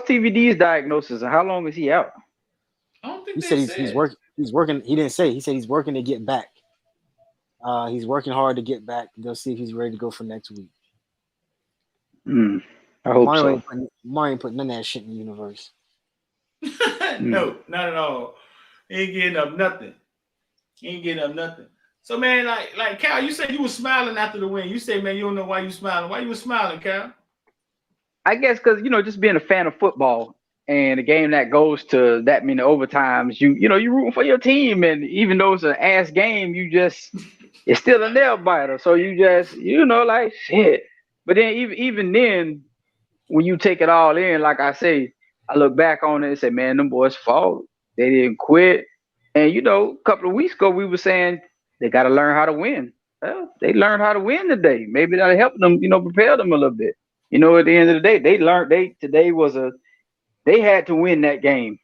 TVD's diagnosis and how long is he out? I don't think he said he's working. He's working. He didn't say. He said he's working to get back. He's working hard to get back. They'll see if he's ready to go for next week. I hope Mario so. Mario ain't putting none of that shit in the universe. No, not at all. He ain't getting up nothing. So man, like Cal, you said you were smiling after the win. You say, man, you don't know why you smiling. Why you were smiling, Cal? I guess because just being a fan of football and a game that goes to that many overtimes, you're rooting for your team, and even though it's an ass game, it's still a nail biter. So you just like shit. But then even then, when you take it all in, like I say, I look back on it and say, man, them boys fought. They didn't quit. And a couple of weeks ago we were saying they got to learn how to win. Well, they learned how to win today. Maybe that'll help them, prepare them a little bit. At the end of the day, they learned they had to win that game.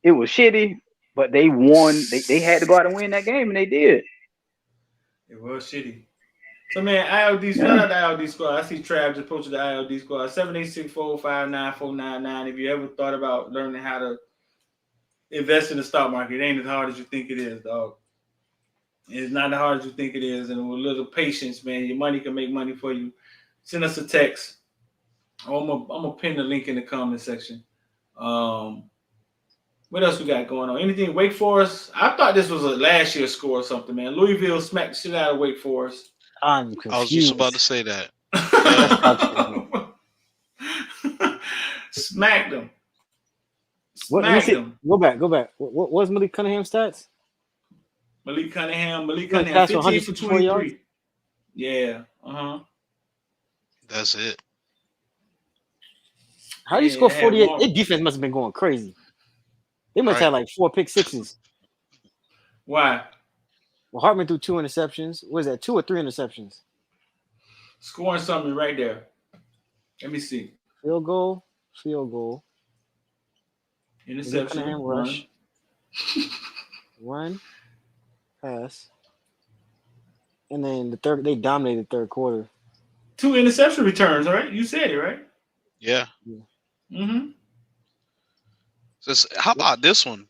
It was shitty, but they won. They had to go out and win that game, and they did. It was shitty. So man, IOD, shout out to IOD Squad. I see Trav just posted the IOD Squad 786459499. If you ever thought about learning how to invest in the stock market, it ain't as hard as you think it is, dog. It's not as hard as you think it is, and with a little patience, man, your money can make money for you. Send us a text. I'm gonna pin the link in the comment section. What else we got going on? Anything Wake Forest? I thought this was a last year's score or something, man. Louisville smacked the shit out of Wake Forest. I'm confused. I was just about to say that. Smacked them. Go back. What was Malik Cunningham's stats? Malik Cunningham, 15 for 23. Yards? Yeah. That's it. How do you score 48? Their defense must have been going crazy. They must have like 4 pick sixes. Why? Well, Hartman threw 2 interceptions. What is that? 2 or 3 interceptions? Scoring something right there. Let me see. Field goal. Interception. Rush. Run. Pass. And then they dominated third quarter. 2 interception returns, all right? You said it, right? Yeah. Mm-hmm. So how about this one?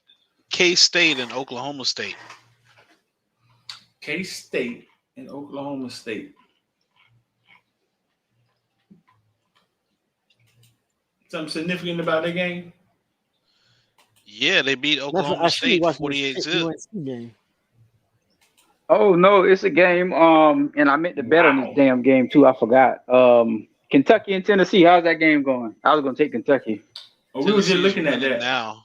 K-State and Oklahoma State. K-State and Oklahoma State. Something significant about that game? Yeah, they beat Oklahoma State 48-0. Oh no, it's a game. And I meant to bet on this damn game too. I forgot. Kentucky and Tennessee. How's that game going? I was gonna take Kentucky. Oh, we were just looking at that now.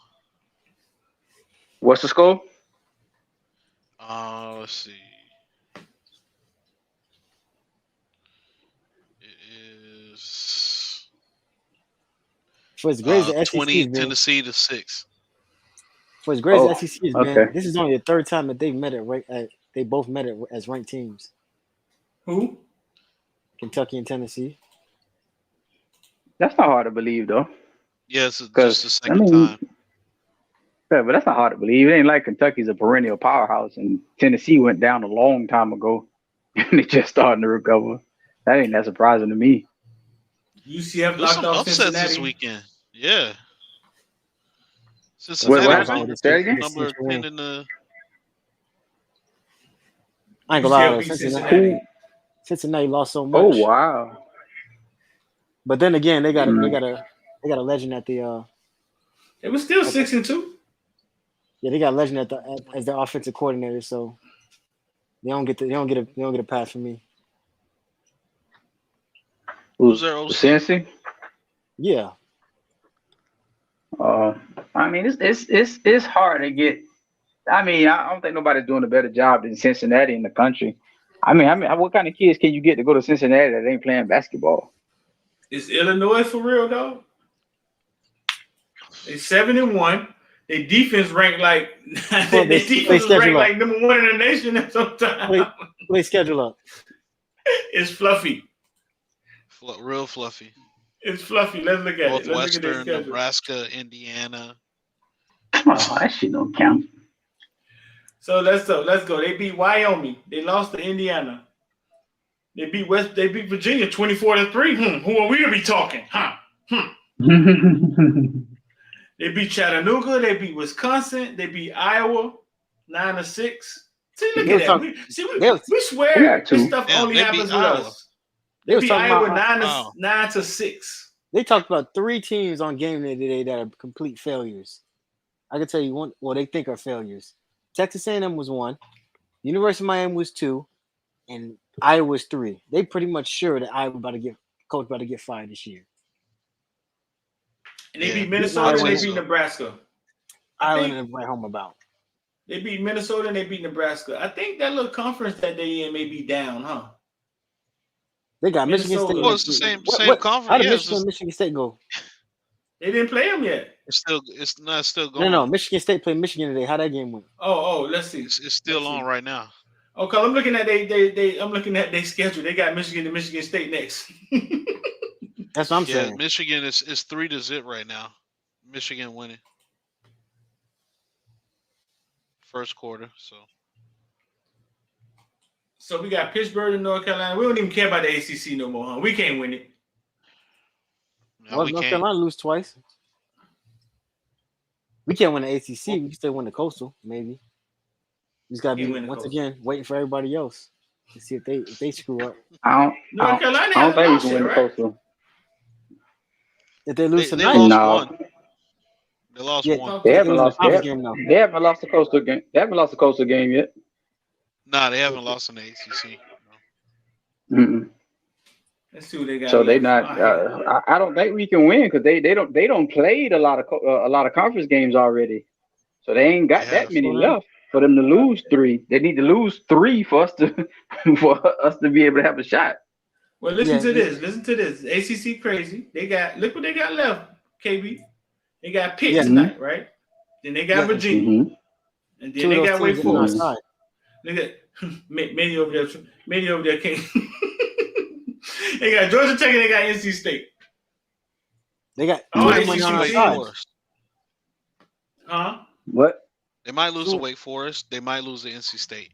What's the score? Let's see. It is for as great as the 20 SEC Tennessee to 6. For as great as the SEC is, man, this is only the third time that they've met they both met as ranked teams. Who? Kentucky and Tennessee. That's not hard to believe, though. Yes, just the second time. Yeah, but that's not hard to believe. It ain't like Kentucky's a perennial powerhouse, and Tennessee went down a long time ago, and they just starting to recover. That ain't that surprising to me. UCF There's some knocked off upsets Cincinnati this weekend. Yeah. What Cincinnati happened? number 10 in the. I ain't gonna lie. Cincinnati lost so much. Oh wow! But then again, they got a legend at the. It was still 6-2. Yeah, they got a legend as their offensive coordinator, so they don't get a pass from me. Who's their OC? Cincy? Yeah. I mean, it's hard to get. I mean, I don't think nobody's doing a better job than Cincinnati in the country. I mean, what kind of kids can you get to go to Cincinnati that ain't playing basketball? Is Illinois for real though? They 7-1. Their defense ranked like their defense ranked like number 1 in the nation sometimes. Play schedule up. It's fluffy. Real fluffy. It's fluffy. Let's look at it. Northwestern, Nebraska, Indiana. Oh, that shit don't count. So let's go. They beat Wyoming. They lost to Indiana. They beat Virginia 24-3. Who are we to be talking? They beat Chattanooga. They beat Wisconsin. They beat Iowa 9-6. See, look at that. We swear this stuff only happens with us. They beat Iowa 9-6. They talked about 3 teams on game day today that are complete failures. I can tell you one. Well, they think are failures. Texas A&M was 1. University of Miami was 2, and Iowa was 3. They pretty much sure that Iowa coach about to get fired this year. And they beat Minnesota and they beat Nebraska. Iowa and right home about. They beat Minnesota and they beat Nebraska. I think that little conference that they in may be down, huh? They got Michigan State. Well, it's the same conference. How did Michigan State go? They didn't play them yet. It's not still going. No. Michigan State played Michigan today. How that game went? Oh, let's see. It's still on right now. Oh, cause I'm looking at I'm looking at their schedule. They got Michigan and Michigan State next. That's what I'm Yeah, saying. Michigan is 3-0 right now. Michigan winning first quarter. So we got Pittsburgh and North Carolina. We don't even care about the ACC no more, huh? We can't win it. No, Well, we North can't. Carolina lose twice. We can't win the ACC. We can still win the Coastal, maybe. We just gotta be once again waiting for everybody else to see if they screw up. I North Carolina don't think we lost can it, win the right? Coastal. If they lose They tonight, lost No. one. They lost yeah, one. They if haven't they win the lost. conference game now. They haven't lost the Coastal game. They haven't lost the Coastal game yet. Nah, they haven't lost in the ACC. No. Mm-mm. Let's see what they got. So they left. not. I don't think we can win because they don't played a lot of conference games already. So they ain't got that many left for them to lose 3. They need to lose 3 for us to be able to have a shot. Well, listen to this. Listen to this. ACC crazy. Look what they got left. KB. They got Pitt tonight, right? Then they got Virginia, and then they got Wake Forest. Look at many over there can't. They got Georgia Tech and they got NC State. They got Wake Forest. Huh? What? They might lose to Wake Forest. They might lose to NC State.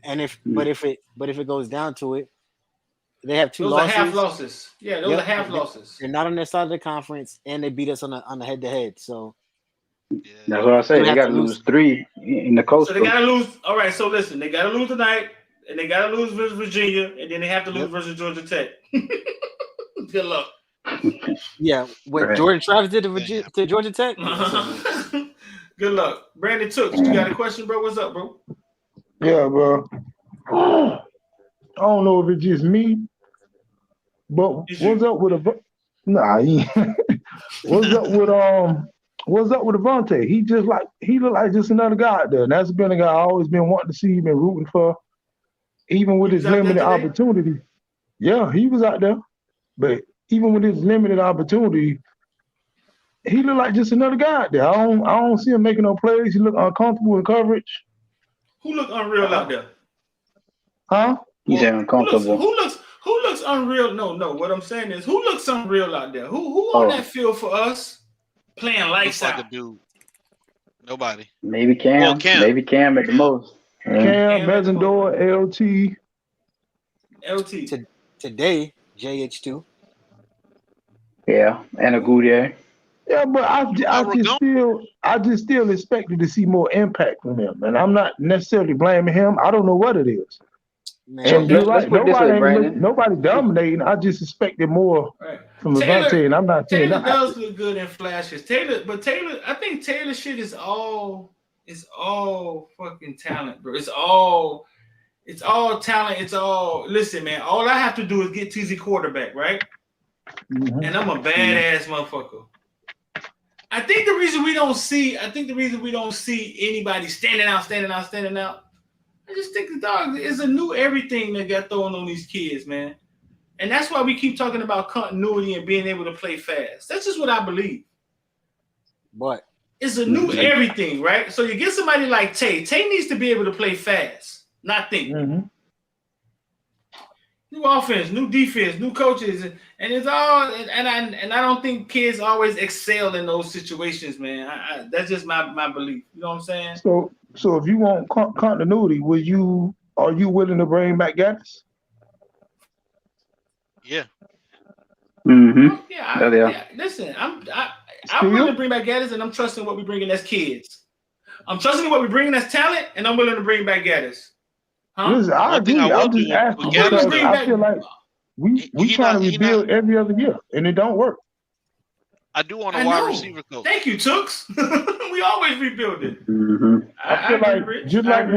And if it goes down to it, they have 2 those losses. Those are half losses. Yeah, those are half losses. They're not on their side of the conference, and they beat us on the head to head. So that's what I say. They got to lose 3 in the Coastal. So they got to lose. All right. So listen, they got to lose tonight, and they got to lose versus Virginia, and then they have to lose versus Georgia Tech. Good luck. Yeah, what Jordan Travis did to Georgia Tech. Good luck, Brandon Tooks. You got a question, bro? What's up, bro? Yeah, bro. I don't know if it's just me, but what's up with what's up with Avante? He look like just another guy out there. And that's been a guy I always been wanting to see, been rooting for, even with his limited opportunity. Yeah, he was out there, but even with his limited opportunity, he looked like just another guy out there. I don't see him making no plays. He look uncomfortable in coverage. Who look unreal out there? Huh? He's uncomfortable. Who looks unreal? No. What I'm saying is, who looks unreal out there? Who on that field for us playing lights out? Like a dude. Nobody. Maybe Cam. Well, Cam. Maybe Cam at the most. Cam, Mesendor, LT. Today, JH2. Yeah, and a Goudier. Yeah, but I just still expected to see more impact from him, and I'm not necessarily blaming him. I don't know what it is. Man, and you're right, put it this way, Brandon. nobody dominating. I just expected more from Avante, and I'm not saying Taylor that. does look good in flashes. Taylor, I think Taylor shit is all fucking talent, bro. It's all talent. It's all. Listen, man. All I have to do is get TZ quarterback, right? Mm-hmm. And I'm a badass motherfucker. I think the reason we don't see anybody standing out. I just think the dog is a new everything that got thrown on these kids, man. And that's why we keep talking about continuity and being able to play fast. That's just what I believe. But it's a new everything, right? So you get somebody like Tay. Tay needs to be able to play fast, not think. Mm-hmm. New offense, new defense, new coaches, and it's all. And I don't think kids always excel in those situations, man. That's just my belief. You know what I'm saying? So if you want continuity, are you willing to bring back Gaddis? Yeah. Mm-hmm. Yeah. Listen, I'm willing to bring back Gaddis, and I'm trusting what we're bringing as kids. I'm trusting what we're bringing as talent, and I'm willing to bring back Gaddis. Huh? Listen, I agree. I'm just asking because I feel like we trying to rebuild every other year, and it don't work. I do want a wide receiver coach. Thank you, Tooks. We always rebuild it. Mm-hmm. I feel like just like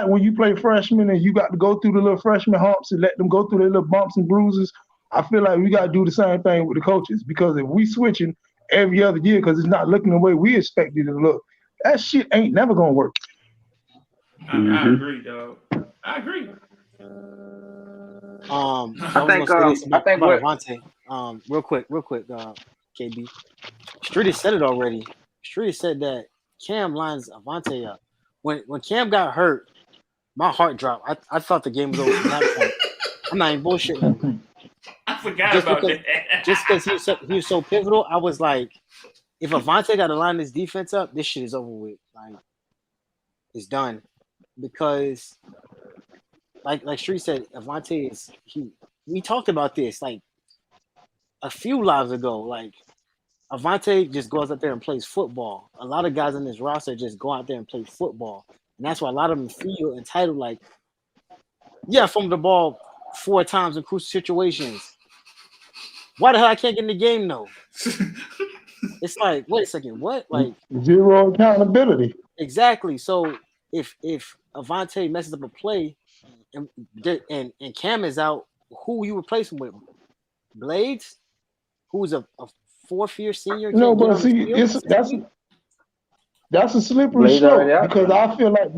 when you play freshmen and you got to go through the little freshman humps and let them go through their little bumps and bruises. I feel like we got to do the same thing with the coaches, because if we switching every other year because it's not looking the way we expect it to look, that shit ain't never gonna work. I agree, dog. I agree. I think about Avante. Real quick, KB. Streeter said it already. Streeter said that Cam lines Avante up when Cam got hurt, my heart dropped. I thought the game was over from that point. I'm not even bullshitting you. I forgot about that. Just because he was so pivotal, I was like, if Avante got to line this defense up, this shit is over with. Like, it's done. Because, like Street said, Avante is we talked about this like a few lives ago. Like, Avante just goes out there and plays football. A lot of guys in this roster just go out there and play football. And that's why a lot of them feel entitled, like, yeah, I fumbled the ball 4 times in crucial situations. Why the hell I can't get in the game, though? It's like, wait a second, what? Like, zero accountability. Exactly. So if Avante messes up a play and Cam is out, who you replace him with? Blades, who's a 4th-year senior. No, but see, that's a slippery slope because I feel like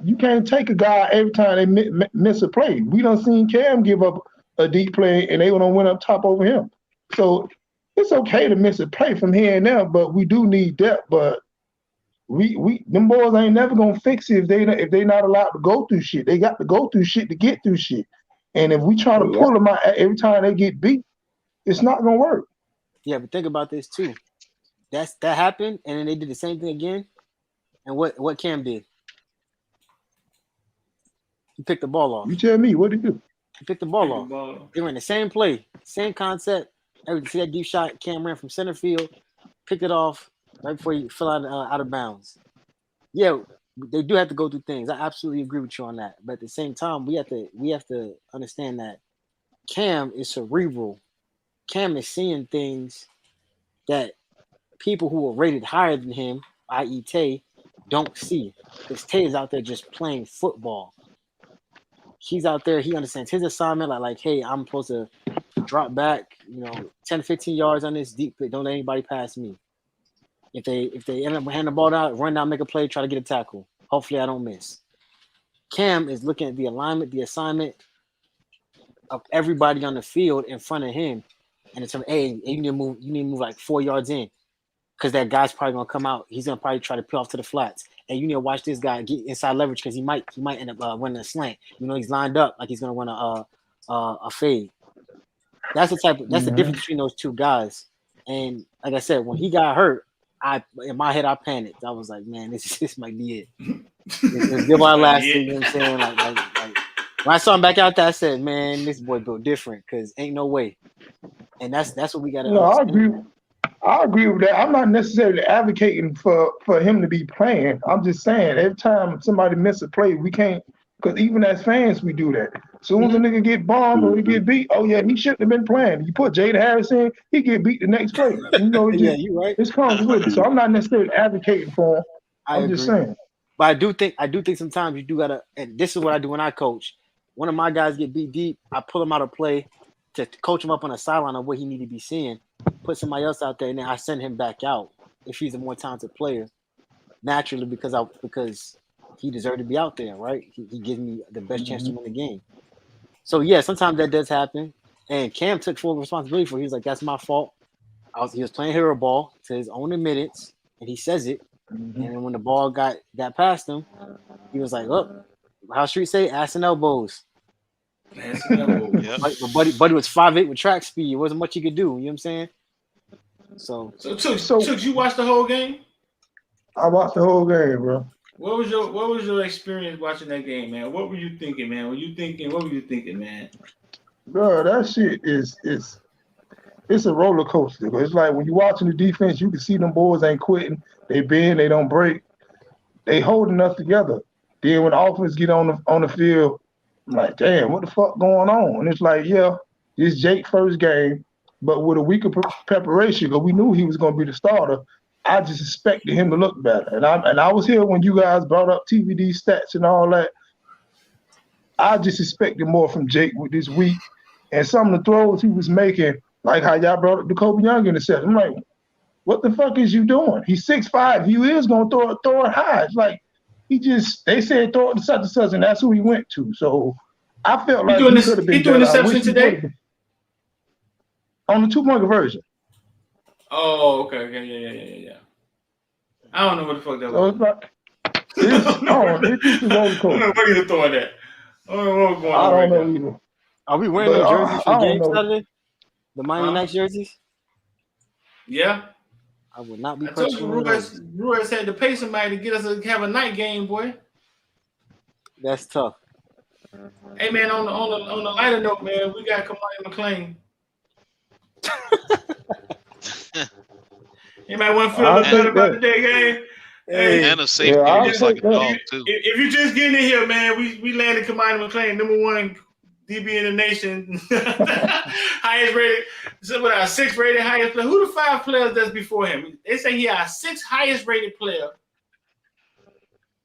you can't take a guy every time they miss a play. We done seen Cam give up a deep play and they don't went up top over him. So it's okay to miss a play from here and there, but we do need depth. But them boys ain't never gonna fix it if they not allowed to go through shit. They got to go through shit to get through shit. And if we try to pull them out every time they get beat, it's not gonna work. Yeah, but think about this too. That happened, and then they did the same thing again. And what Cam did? He picked the ball off. You tell me, what did he do? He picked the ball off. They ran the same play, same concept. See that deep shot Cam ran from center field, picked it off right before he fell out of bounds. Yeah, they do have to go through things. I absolutely agree with you on that. But at the same time, we have to understand that Cam is cerebral. Cam is seeing things that people who are rated higher than him, i.e. Tay, don't see. Because Tay is out there just playing football. He's out there, he understands his assignment, like, hey, I'm supposed to drop back, 10, 15 yards on this deep play. Don't let anybody pass me. If they end up handing the ball out, run down, make a play, try to get a tackle. Hopefully I don't miss. Cam is looking at the alignment, the assignment of everybody on the field in front of him. And it's hey, you need to move like 4 yards in. Because that guy's probably gonna come out. He's gonna probably try to peel off to the flats. And you need to watch this guy get inside leverage because he might end up running a slant. He's lined up like he's gonna run a fade. That's the difference between those two guys. And like I said, when he got hurt, in my head I panicked. I was like, man, this might be it. It's give our last thing, you know what I'm saying? Like when I saw him back out there, I said, man, this boy built different because ain't no way. And that's what we gotta understand. I agree with that. I'm not necessarily advocating for him to be playing. I'm just saying every time somebody misses a play, we can't, because even as fans, we do that. As soon as a nigga get bombed or he get beat, oh yeah, he shouldn't have been playing. You put Jada Harris in, he get beat the next play. You right. This comes with it. So I'm not necessarily advocating for him. I'm just saying. But I do think sometimes you do gotta, and this is what I do when I coach. One of my guys get beat deep, I pull him out of play to coach him up on a sideline of what he need to be seeing. Put somebody else out there, and then I send him back out if he's a more talented player, naturally because he deserved to be out there, right? He gives me the best chance to win the game. So yeah, sometimes that does happen, and Cam took full responsibility for it. He was like, "That's my fault. He was playing hero ball to his own admittance, and he says it. And then when the ball got past him, he was like, "Look, how Street say, ass and elbows." Yep. But buddy was 5'8" with track speed. It wasn't much he could do. You know what I'm saying? So Tooks, you watched the whole game? I watched the whole game, bro. What was your experience watching that game, man? What were you thinking, man? What were you thinking, man? Bro, that shit it's a roller coaster. It's like when you're watching the defense, you can see them boys ain't quitting. They bend, they don't break. They holding us together. Then when the offense get on the field, I'm like, damn, what the fuck going on? And it's like, yeah, this Jake's first game, but with a week of preparation, because we knew he was gonna be the starter. I just expected him to look better. And I was here when you guys brought up TVD stats and all that. I just expected more from Jake with this week. And some of the throws he was making, like how y'all brought up the Kobe Young interception. I'm like, what the fuck is you doing? He's 6'5". You is gonna throw it high. It's like they said throw it to such and such, and that's who he went to. So I felt like he could have been better. Interception today? On the 2-point conversion. Oh, okay, yeah. I don't know what the fuck that was. It's just a roller I don't coaster. know where you're throwing that. I don't know what's going I on don't right know now. either. Are we wearing But them jerseys I from don't game know. Saturday? The Miami Huh? Nights jerseys? Yeah. I would not be I told purchasing you, one of those. Ruiz had to pay somebody to get us to have a night game, boy. That's tough. Hey man, on the lighter note, man, we got Kamani McClain. You might want to feel a I'll little better take about that. the day game. Hey, And a Yeah, safety who I'll looks like take a that. dog too. If you just getting in here, man, we landed Kamani McClain, number one DB in the nation, highest rated, with our 6th rated highest player. Who the 5 players that's before him? They say he our 6th highest rated player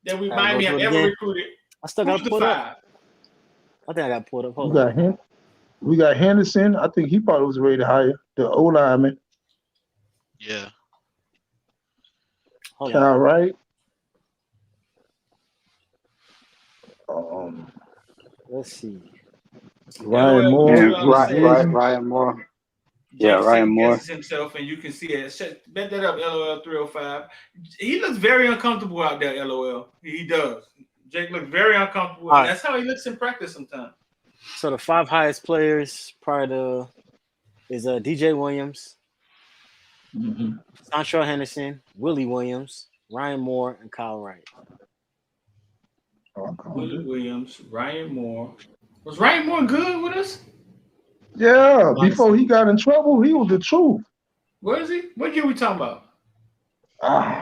that we gotta go Miami have through it ever again. recruited. I still Who's got to the pull it up. 5? I think I got pulled up. We Hold on. got him. We got Henderson. I think he probably was rated higher. The O lineman. Yeah. Hold on. Kyle Wright. Let's see. Ryan LOL, Moore. And you understand? Ryan Moore. Yeah, Jake Ryan second Moore. guesses himself, and you can see it. Bet that up, LOL 305. He looks very uncomfortable out there, LOL. He does. Jake looks very uncomfortable, All and right. that's how he looks in practice sometimes. So the 5 highest players prior to is DJ Williams, Mm-hmm. Santrell Henderson, Willie Williams, Ryan Moore, and Kyle Wright. Willie Williams, Ryan Moore. Was Ryan Moore good with us? Yeah, before he got in trouble, he was the truth. Where is he? What year we talking about?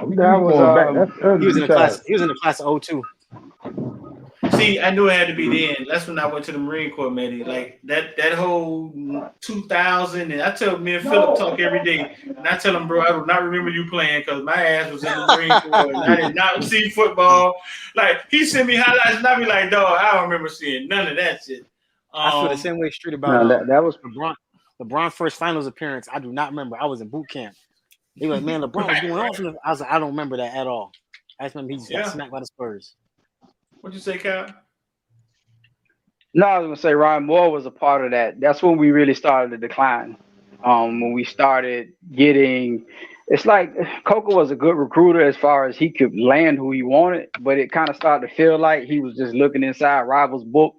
We That was going back. That's early He was in the 2000s. class. He was in the class of 02. See, I knew it had to be then. That's when I went to the Marine Corps, Medi. Like that whole 2000. And I tell me and Philip talk every day, and I tell him, bro, I do not remember you playing because my ass was in the Marine Corps and I did not see football. Like he sent me highlights, and I be like, dog, I don't remember seeing none of that shit. I feel the same way Street about that was LeBron first finals appearance. I do not remember. I was in boot camp. They were like, man, LeBron was going off. I was like, I don't remember that at all. I just remember he just got smacked by the Spurs. What'd you say, Kyle? No, I was gonna say Ryan Moore was a part of that. That's when we really started to decline. When we started getting, it's like Coco was a good recruiter as far as he could land who he wanted, but it kind of started to feel like he was just looking inside rivals' book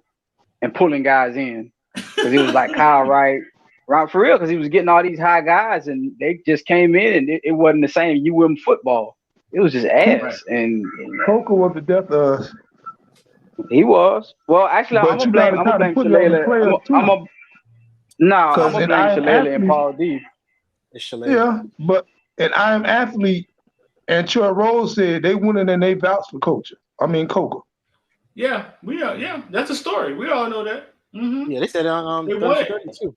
and pulling guys in because he was like Kyle Wright, for real, because he was getting all these high guys and they just came in and it wasn't the same UM football. It was just ass. And Coco was the death of us. He was. Well, actually, But I'm gonna you blame gotta kinda put it on the Shalala. players, too. I'm gonna blame Shalala and athlete- Paul D. Yeah, but and I am athlete and Troy Rose said they went in and they vouched for Coco. Yeah, we are. Yeah, that's a story. We all know that. Mm-hmm. Yeah, they said They 30 won. for 32.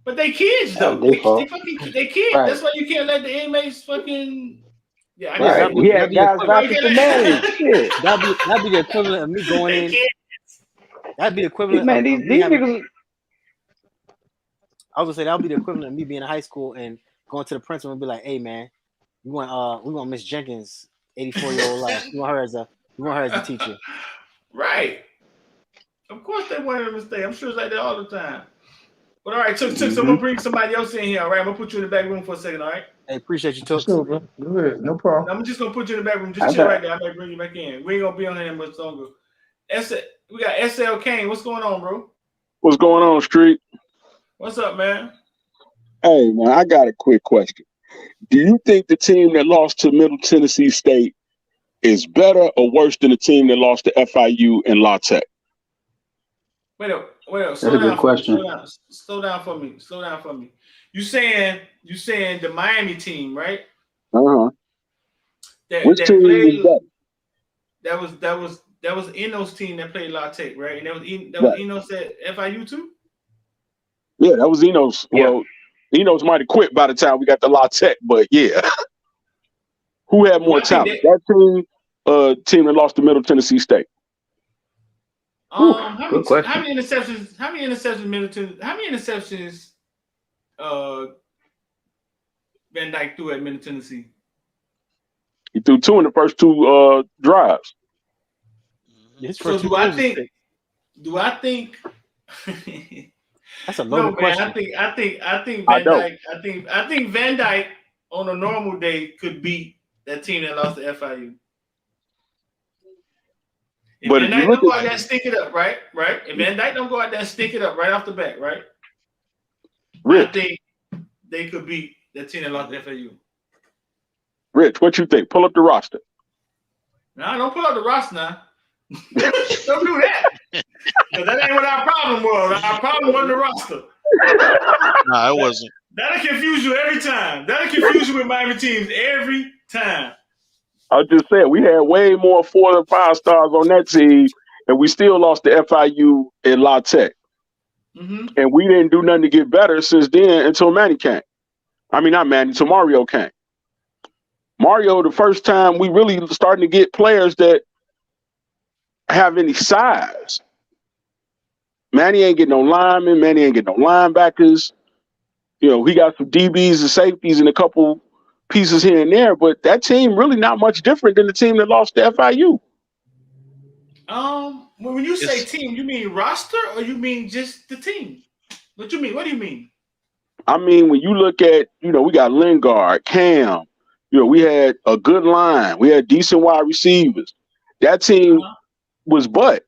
But they kids though. They They kids. Right. That's why you can't let the inmates fucking. Yeah, I Right. We had guys vouching for marriage. Shit. That'd be the equivalent of me going in. That'd be the equivalent Man, of these me having, niggas. I was gonna say that would be the equivalent of me being in high school and going to the principal and be like, "Hey, man, we want Miss Jenkins, 84-year-old life. We want her as a teacher." Right. Of course they wanted them to stay. I'm sure it's like that all the time. But all right, Took, so I'm gonna bring somebody else in here. All right, I'm gonna put you in the back room for a second. All right. Hey, appreciate you, Took. Sure, bro. Go ahead. No problem. I'm just gonna put you in the back room. Just chill right there. I might bring you back in. We ain't gonna be on here much longer. We got SL Kane. What's going on, bro? What's going on, Street? What's up, man? Hey, man, I got a quick question. Do you think the team that lost to Middle Tennessee State is better or worse than the team that lost to FIU and La Tech? Wait up. That's a good question. Slow down for me. You saying the Miami team, right? Uh-huh. Which team was that? That was Eno's team that played La Tech, right? And that was Eno's at FIU too? Yeah, that was Eno's. Yeah. Well, Eno's might have quit by the time we got to La Tech, but yeah. Who had more talent? That team that lost to Middle Tennessee State. How many interceptions Van Dyke threw at Middle Tennessee? He threw 2 in the first 2 drives. So do I think that's a loaded question. I think Van Dyke on a normal day could beat that team that lost to FIU. If Van Dyke don't go out there and stink it up, right? If Van Dyke don't go out there and stink it up right off the bat, right? Rich. I think they could beat that team that lost to FAU. Rich, what you think? Pull up the roster. No, don't pull up the roster now. Don't do that. Because that ain't what our problem was. Our problem wasn't the roster. No, it wasn't. That'll confuse you every time. That'll confuse you with Miami teams every time. I was just saying, we had way more 4 and 5 stars on that team, and we still lost to FIU and La Tech. Mm-hmm. And we didn't do nothing to get better since then until Manny came. I mean, not Manny, until Mario came. Mario, the first time we really starting to get players that have any size. Manny ain't getting no linemen. Manny ain't getting no linebackers. You know, he got some DBs and safeties and a couple pieces here and there, but that team really not much different than the team that lost to FIU. When you say team, you mean roster or you mean just the team? What you mean? What do you mean? I mean, when you look at, you know, we got Lingard, Cam, you know, we had a good line. We had decent wide receivers. That team was butt.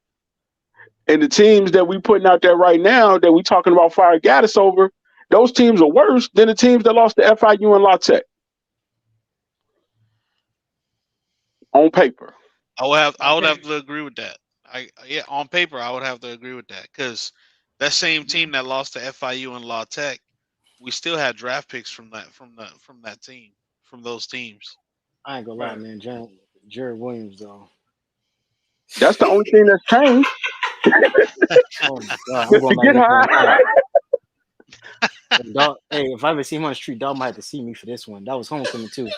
And the teams that we putting out there right now that we talking about fire Gaddis over, those teams are worse than the teams that lost to FIU and La Tech. On paper. I would have to agree with that. On paper, I would have to agree with that because that same team that lost to FIU and La Tech, we still had draft picks from that team, from those teams. I ain't gonna lie, man. Jared Williams, though. That's the only thing that's changed. Oh my God, I'm going get high. Dog, hey, if I ever see him on the street, dog might have to see me for this one. That was homecoming too.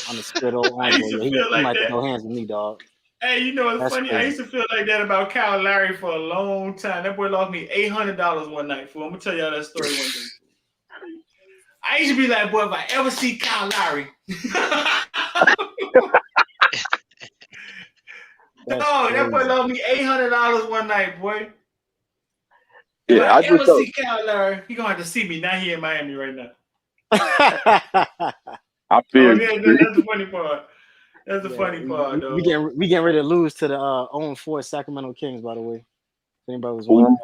On the spit old angle. He might have to go hands with me, dog. Hey, you know what's funny? Crazy. I used to feel like that about Kyle Lowry for a long time. That boy lost me $800 one night. Fool. I'm gonna tell y'all that story one day. I used to be like, boy, if I ever see Kyle Lowry, that boy lost me $800 one night, boy. If I ever see Kyle Lowry, he gonna have to see me. Not here in Miami right now. I feel that's the funny part. That's the funny part, though. We getting ready to lose to the 0-4 Sacramento Kings, by the way. If anybody was wondering.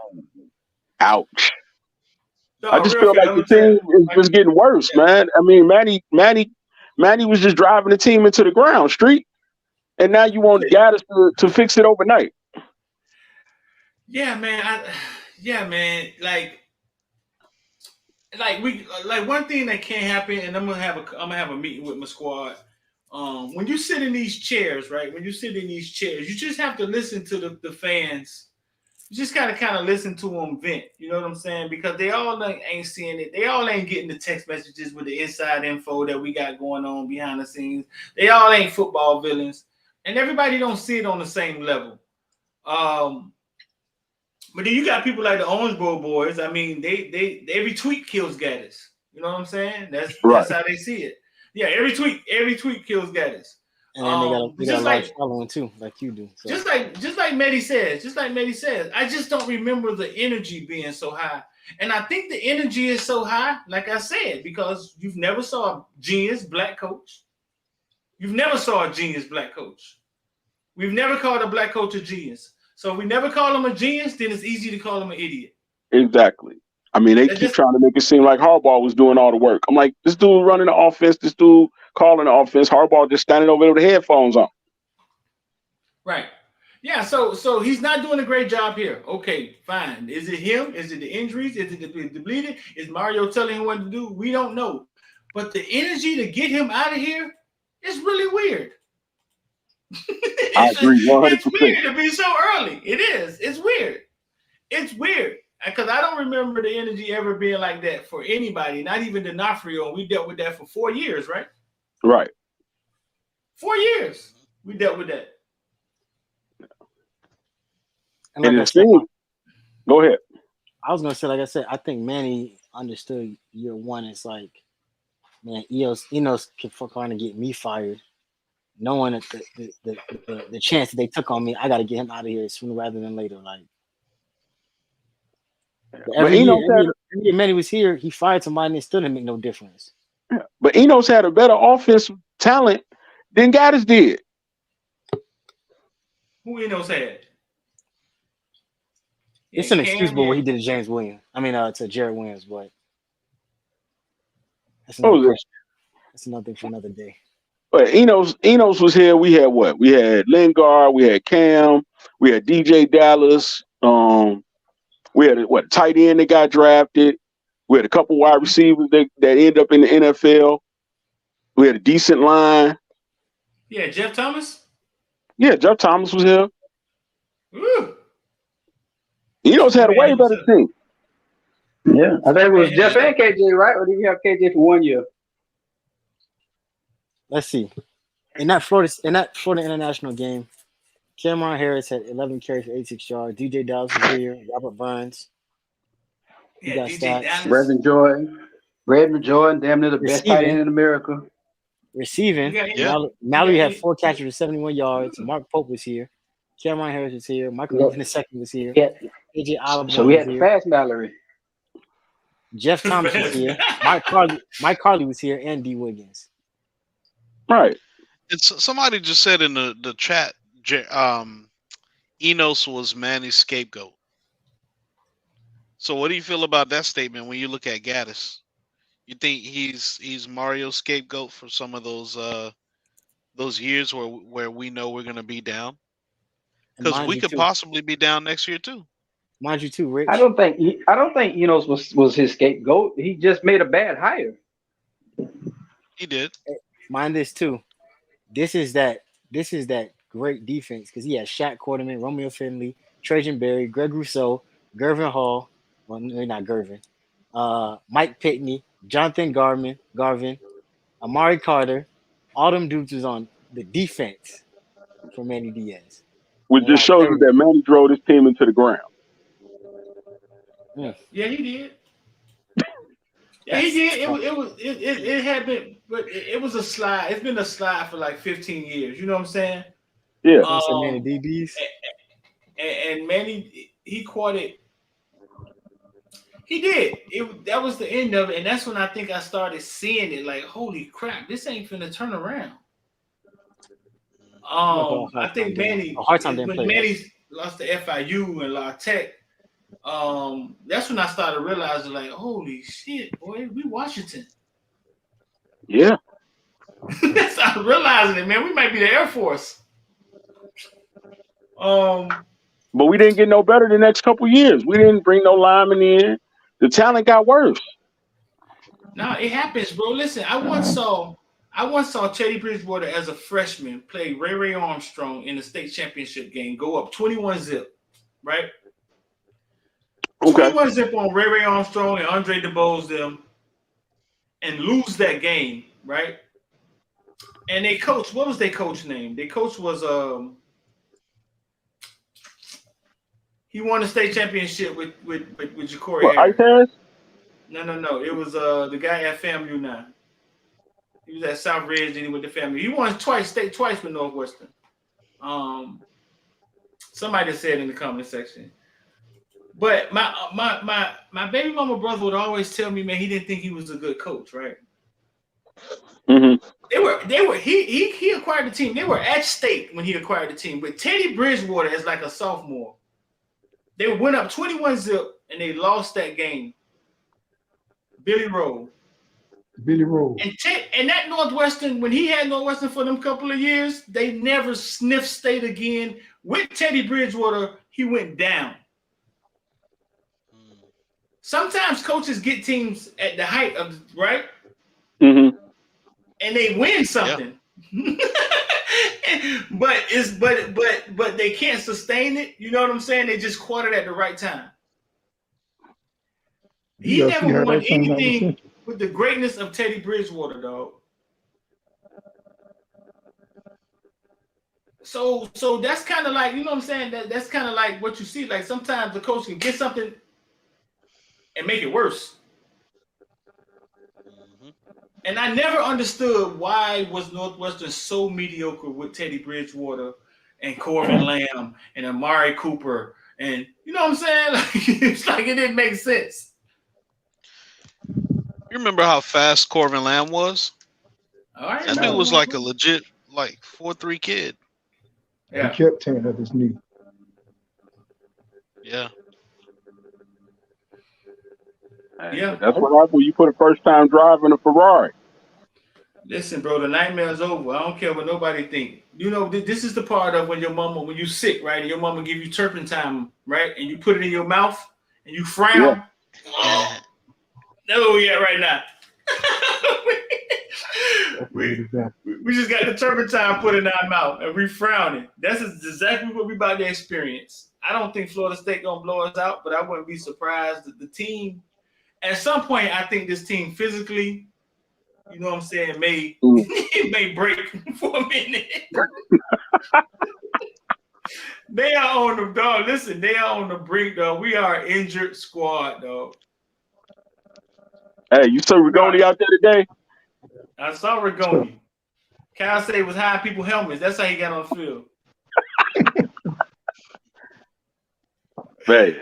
Ouch. No, I just feel like the team was getting worse, man. I mean, Manny was just driving the team into the ground, street, and now you want Gaddis to fix it overnight. Yeah, man. Like one thing that can't happen, and I'm gonna have a meeting with my squad. When you sit in these chairs, right? When you sit in these chairs, you just have to listen to the fans. You just gotta kind of listen to them vent. You know what I'm saying? Because they all ain't seeing it. They all ain't getting the text messages with the inside info that we got going on behind the scenes. They all ain't football villains, and everybody don't see it on the same level. But then you got people like the Orange Bowl boys. I mean, they every tweet kills Gaddis. You know what I'm saying? That's how they see it. Yeah, every tweet kills Gaddis. And then they got a large following too, like you do. So. Just like Mehdi says, I just don't remember the energy being so high. And I think the energy is so high, like I said, because you've never saw a genius black coach. You've never saw a genius black coach. We've never called a black coach a genius. So if we never call him a genius, then it's easy to call him an idiot. Exactly. I mean, they keep trying to make it seem like Harbaugh was doing all the work. I'm like, this dude running the offense, this dude calling the offense, Harbaugh just standing over there with the headphones on. Right. Yeah, so he's not doing a great job here. Okay, fine. Is it him? Is it the injuries? Is it the bleeding? Is Mario telling him what to do? We don't know. But the energy to get him out of here is really weird. I agree 100%. It's weird to be so early. It is. It's weird. It's weird. Because I don't remember the energy ever being like that for anybody, not even D'Onofrio. We dealt with that for 4 years, right? Right. 4 years. We dealt with that. And like go ahead. I was gonna say, like I said, I think Manny understood year one. It's like, man, Enos can fuck around and get me fired, knowing that the chance that they took on me, I got to get him out of here sooner rather than later. Like, every year Manny was here, he fired somebody and it still didn't make no difference. Yeah. But Enos had a better offensive talent than Gaddis did. Who Enos had? It's inexcusable what he did to James Williams. I mean, to Jared Williams, but that's another question. That's another thing for another day. But Enos was here. We had what? We had Lingard. We had Cam. We had DJ Dallas. We had what? Tight end that got drafted. We had a couple wide receivers that ended up in the NFL. We had a decent line. Yeah, Jeff Thomas. Yeah, Jeff Thomas was here. Woo. Enos had a way better team. Yeah, I think it was Jeff and KJ, right? Or did you have KJ for 1 year? Let's see. In that Florida International game, Cameron Harris had 11 carries for 86 yards. DJ Dallas was here. Robert Burns. You got stats. Reverend Jordan, damn near the best tight end in America. Receiving. Mallory had 4 catches for 71 yards. Mark Pope was here. Cameron Harris was here. Michael Griffin II was here. AJ Oliver. So we had the fast Mallory. Jeff Thomas was here. Mike Carley was here, and D. Wiggins. Right. It's somebody just said in the chat, Enos was Manny's scapegoat. So what do you feel about that statement when you look at Gaddis? You think he's Mario's scapegoat for some of those years where we know we're gonna be down? Because we could possibly be down next year too. Mind you too, Rich. I don't think Enos was his scapegoat. He just made a bad hire. He did. Mind this too. This is that great defense because he had Shaq Quarterman, Romeo Finley, Trajan Berry, Greg Rousseau, Gervin Hall. Well, no, not Gervin. Mike Pitney, Jonathan Garvin, Amari Carter. All them dudes was on the defense for Manny Diaz. Which just shows us that Manny drove this team into the ground. Yeah, he did. Yeah, he did. It had been, but it was a slide. It's been a slide for like 15 years. You know what I'm saying? Yeah. Manny DBs. And Manny, he caught it. He did. That was the end of it, and that's when I think I started seeing it. Like, holy crap, this ain't finna turn around. I think Manny, when Manny lost to FIU and La Tech, that's when I started realizing, like, holy shit, boy, we Washington. Yeah. I started realizing it, man. We might be the Air Force. But we didn't get no better the next couple years. We didn't bring no linemen in. The talent got worse. No, it happens, bro. Listen, I once saw Teddy Bridgewater as a freshman play Ray Armstrong in the state championship game, go up 21-0, right? Okay. 21-0 on Ray Armstrong and Andre DeBose them, and lose that game, right? And they coach. What was their coach name? Their coach was he won the state championship with Ja'Cory Harris. No. It was the guy at FAMU now. He was at South Ridge and he went to FAMU. He won twice with Northwestern. Somebody said in the comment section. But my baby mama brother would always tell me, man, he didn't think he was a good coach, right? Mm-hmm. He acquired the team. They were at state when he acquired the team. But Teddy Bridgewater as like a sophomore. They went up 21-0 and they lost that game. Billy Rowe. And that Northwestern, when he had Northwestern for them couple of years, they never sniffed state again. With Teddy Bridgewater, he went down. Sometimes coaches get teams at the height of right, and they win something. Yeah. but they can't sustain it. You know what I'm saying? They just caught it at the right time. He never won anything with the greatness of Teddy Bridgewater, dog. So that's kind of like, you know what I'm saying? That's kind of like what you see. Like sometimes the coach can get something and make it worse. And I never understood why was Northwestern so mediocre with Teddy Bridgewater and Corbin Lamb and Amari Cooper. And you know what I'm saying? Like, it's like it didn't make sense. You remember how fast Corbin Lamb was? All right, that dude was like a legit 4.3 kid. He kept tearing up his knee. Yeah. Yeah. That's what happens when you put a first time drive in a Ferrari. Listen, bro, the nightmare is over. I don't care what nobody think. You know, this is the part of when when you sick, right? And your mama give you turpentine, right? And you put it in your mouth and you frown. Yeah. That's where we at right now. we just got the turpentine put in our mouth and we frowning. That's exactly what we about to experience. I don't think Florida State gonna blow us out, but I wouldn't be surprised that the team, at some point, I think this team physically, you know what I'm saying, it may break for a minute. They are on the dog. Listen, they are on the brink, dog. We are an injured squad, dog. Hey, you saw Rigoni out there today? I saw Rigoni. Cal said he was hiding people helmets. That's how he got on the field. Man.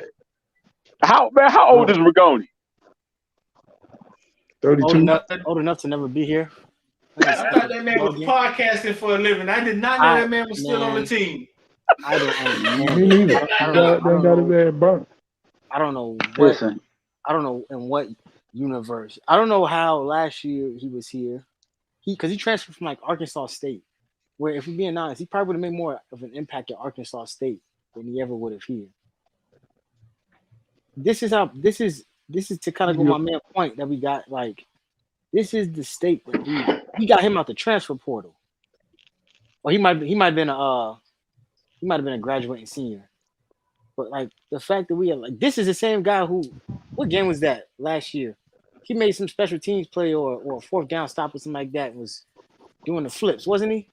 How old is Rigoni? 32. Old enough to never be here. I thought that man was podcasting for a living. I did not know that man was still on the team. I don't understand. Me neither. I got his ass burnt. I don't know. Listen. I don't know in what universe. I don't know how last year he was here. Because he transferred from like Arkansas State, where if we're being honest, he probably would have made more of an impact at Arkansas State than he ever would have here. This is to kind of go my main point that we got. Like, this is the state that we got him out the transfer portal. Or he might have been a graduating senior. But like the fact that we have like this is the same guy who, what game was that last year? He made some special teams play or a fourth down stop or something like that and was doing the flips, wasn't he?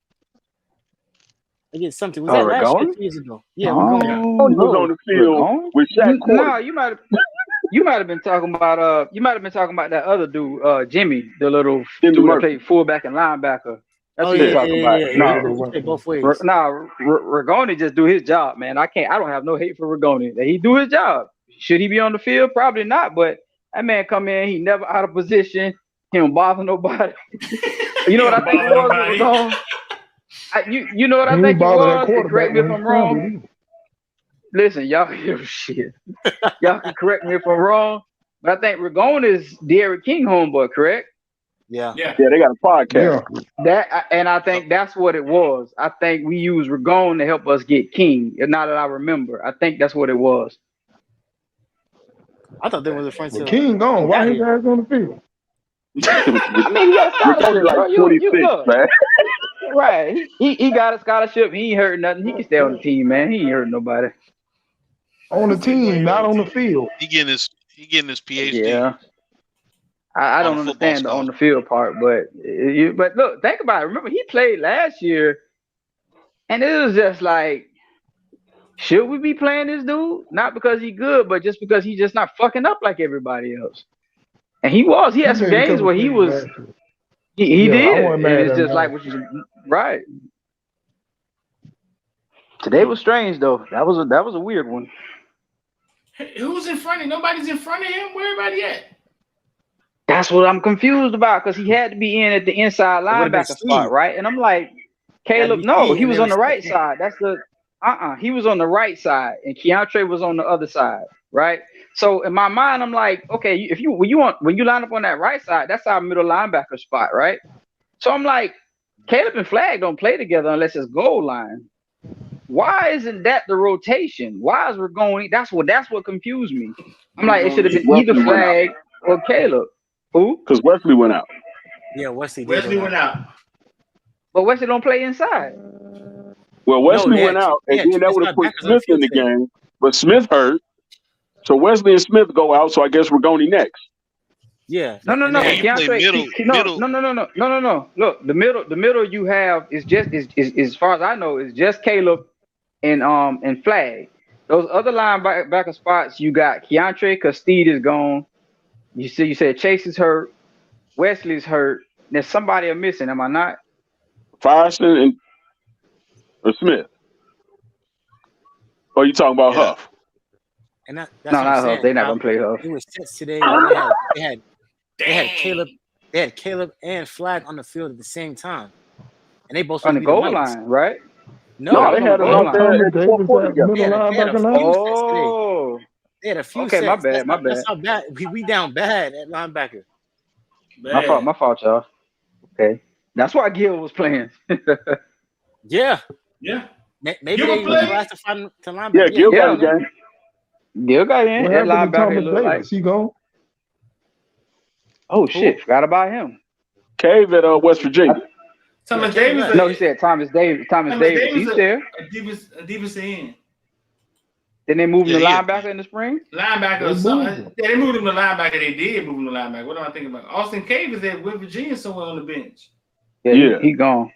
Against something. Was that last year, 2 years ago? Yeah, he was on the field with Shaq Quarter. No, you might have been talking about that other dude, Jimmy, the little dude that played fullback and linebacker. That's what you're talking about. No, both ways. Rigoni just do his job, man. I don't have no hate for Rigoni. He do his job. Should he be on the field? Probably not, but that man come in, he never out of position. He don't bother nobody. You know what I think it was? You know what I think it was? Correct me if I'm wrong. Listen, y'all hear shit. Y'all can correct me if I'm wrong, but I think Rigoni is Derrick King homeboy, correct? Yeah, they got a podcast. And I think that's what it was. I think we used Rigoni to help us get King. Now that I remember, I think that's what it was. I thought they was a friend. Well, King gone. Why his ass on the field? I mean, he got a scholarship, like 26, man. Right. He got a scholarship. He ain't hurt nothing. He can stay on the team, man. He ain't hurt nobody. On the team, not on the field. He getting his PhD. Yeah. I don't understand the on the field part, but look, think about it. Remember, he played last year, and it was just like, should we be playing this dude? Not because he's good, but just because he's just not fucking up like everybody else. And he was. He had some games where he was. He did. And it's just like right. Today was strange though. That was a weird one. Who's in front of him? Nobody's in front of him. Where everybody at? That's what I'm confused about because he had to be in at the inside linebacker spot, right? And I'm like, Caleb, no, he was on the right side. That's the he was on the right side, and Keontre was on the other side, right? So in my mind, I'm like, okay, when you line up on that right side, that's our middle linebacker spot, right? So I'm like, Caleb and Flag don't play together unless it's goal line. Why isn't that the rotation? Why is Rigoni? That's what confused me. I'm like, it should have been either Flag or Caleb. Who? Because Wesley went out. Yeah, Wesley went out. But Wesley don't play inside. Well, Wesley went out, and then that would have put Smith in the game. But Smith hurt. So Wesley and Smith go out, so I guess we're going next. Yeah. No. No. Look, the middle you have is just is as far as I know is just Caleb and Flag. Those other linebacker spots you got Keontre because Steed is gone. You said Chase is hurt, Wesley's hurt. There's somebody I'm missing, am I not? Firestone or Smith. Or you talking about Huff? And that's not Huff. They're not gonna play Huff. It was sets today. They had Caleb and Flag on the field at the same time, and they both on the goal line, right? No, they had us goal out line. there Thomas at the fourth Davis quarter at together. middle They had a linebacker now. few sets today. Oh, They had a few okay, sets. my bad, my That's bad. how bad we down bad at linebacker. Bad. My fault, y'all. Okay, that's why Gil was playing. Yeah, Yeah. maybe Give they a was play. last to find to linebacker. Yeah, Gil got Yeah, a game. Gil got in What at happened to linebacker. It Thomas looked like, Davis? He gone? oh shit, forgot about him. Cave at West Virginia. Thomas Yeah, Davis. Cave No, he said Thomas Davis. Thomas Davis, he's there. A Davis in. Then they moved him Yeah, to he linebacker in the spring. Linebacker They or moved something. him. Yeah, they moved him to linebacker. They did move him to linebacker. What am I thinking about? Austin Cave is at West Virginia somewhere on the bench. Yeah. He gone.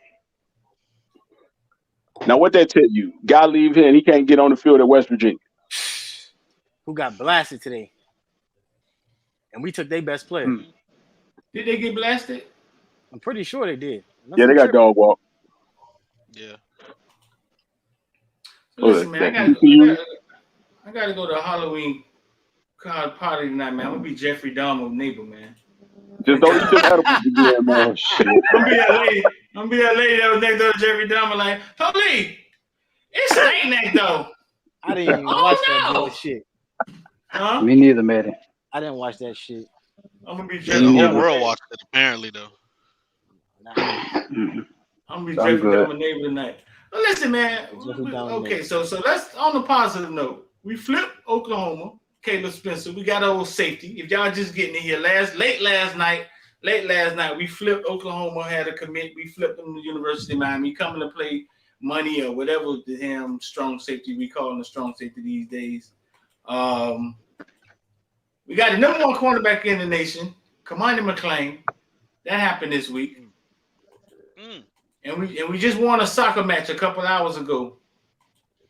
Now, what that tell you? Guy leave here and he can't get on the field at West Virginia. who got blasted today, and we took their best player. Did they get blasted? I'm pretty sure they did. Unless Yeah, I'm they got tripping. dog walk. Yeah. Listen, man, I gotta go to a Halloween party tonight, man. I'm gonna be Jeffrey Dahmer's neighbor, man. Just don't eat them edibles again, man. Shit. I'm gonna be that lady that was next door to Jeffrey Dahmer, like, police, it's stink next door. I didn't even watch that bullshit. Huh? Me neither, man. I didn't watch that shit. I'm gonna be The Jeffrey whole Dahmer's world neighbor. watched it, apparently, though. I'm gonna be I'm Jeffrey good. Dahmer's neighbor tonight. But listen, man. Okay, so let's on the positive note. We flipped Oklahoma. Caleb Spencer. We got old safety. If y'all just getting in here, late last night, we flipped Oklahoma. Had a commit. We flipped them to University of Miami, coming to play money or whatever the damn strong safety we call him the strong safety these days. We got the number one cornerback in the nation, Kamani McLean. That happened this week. And we just won a soccer match a couple hours ago.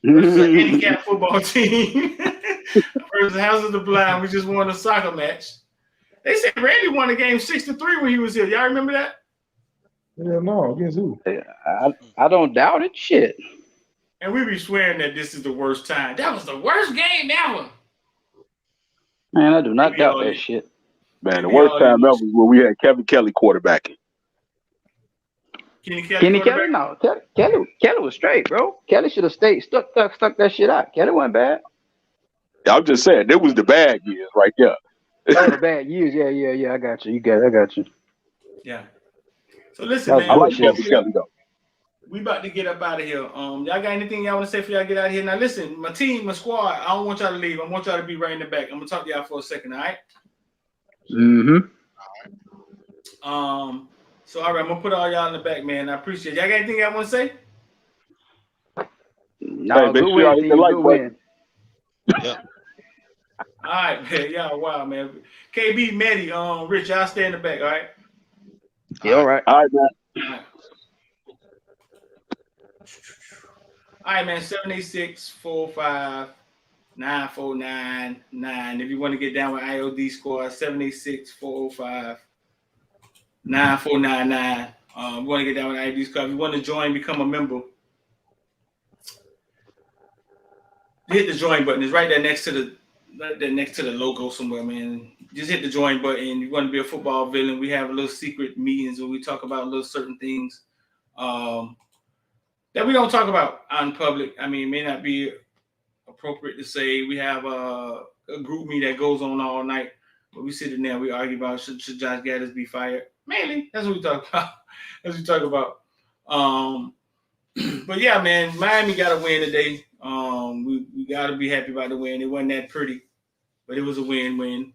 Versus a handicap football team. Versus House of the Blind. We just won a soccer match. They said Randy won the game 6-3 when he was here. Y'all remember that? Yeah, no, against who? I don't doubt it. Shit. And we be swearing that this is the worst time. That was the worst game ever. Man, I do not doubt that shit. Man, the worst time ever was when we had Kevin Kelly quarterbacking. Kenny Kelly? No. Kelly was straight, bro. Kelly should have stayed stuck that shit out. Kelly wasn't bad. I'm just saying, it was the bad years right there. Oh, the bad years. Yeah. I got you. I got you. Yeah. So listen, man. I like Kevin Kelly though. We about to get up out of here. Y'all got anything y'all want to say for y'all get out of here? Now listen, my team, my squad, I don't want y'all to leave. I want y'all to be right in the back. I'm gonna talk to y'all for a second, all right? So all right, I'm gonna put all y'all in the back, man. I appreciate it. Y'all got anything y'all want to say? No, Hey, good win, team. Good win. Yep. All right, man. Y'all wild, man. KB, Maddie, Rich, y'all stay in the back, all right? Yeah, all right. All right, man. All right, man. 786-405-9499. If you want to get down with IOD Squad, 786-405-9499. We want to get down with IOD Squad. If you want to join, become a member. Hit the join button. It's right there next to the logo somewhere, man. Just hit the join button. You want to be a football villain? We have a little secret meetings where we talk about little certain things that we don't talk about on public. I mean, it may not be appropriate to say. We have a group meet that goes on all night, but we sit in there, we argue about should Josh Gaddis be fired? Mainly, that's what we talk about. But yeah, man, Miami got a win today. We got to be happy about the win. It wasn't that pretty, but it was a win-win.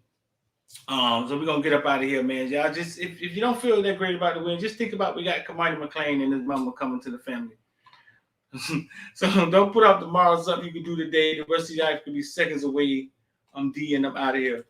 So we're going to get up out of here, man. Y'all just, if you don't feel that great about the win, just think about we got Kamani McLean and his mama coming to the family. So don't put off tomorrow something you can do today. The rest of your life could be seconds away. I'm D and I'm out of here.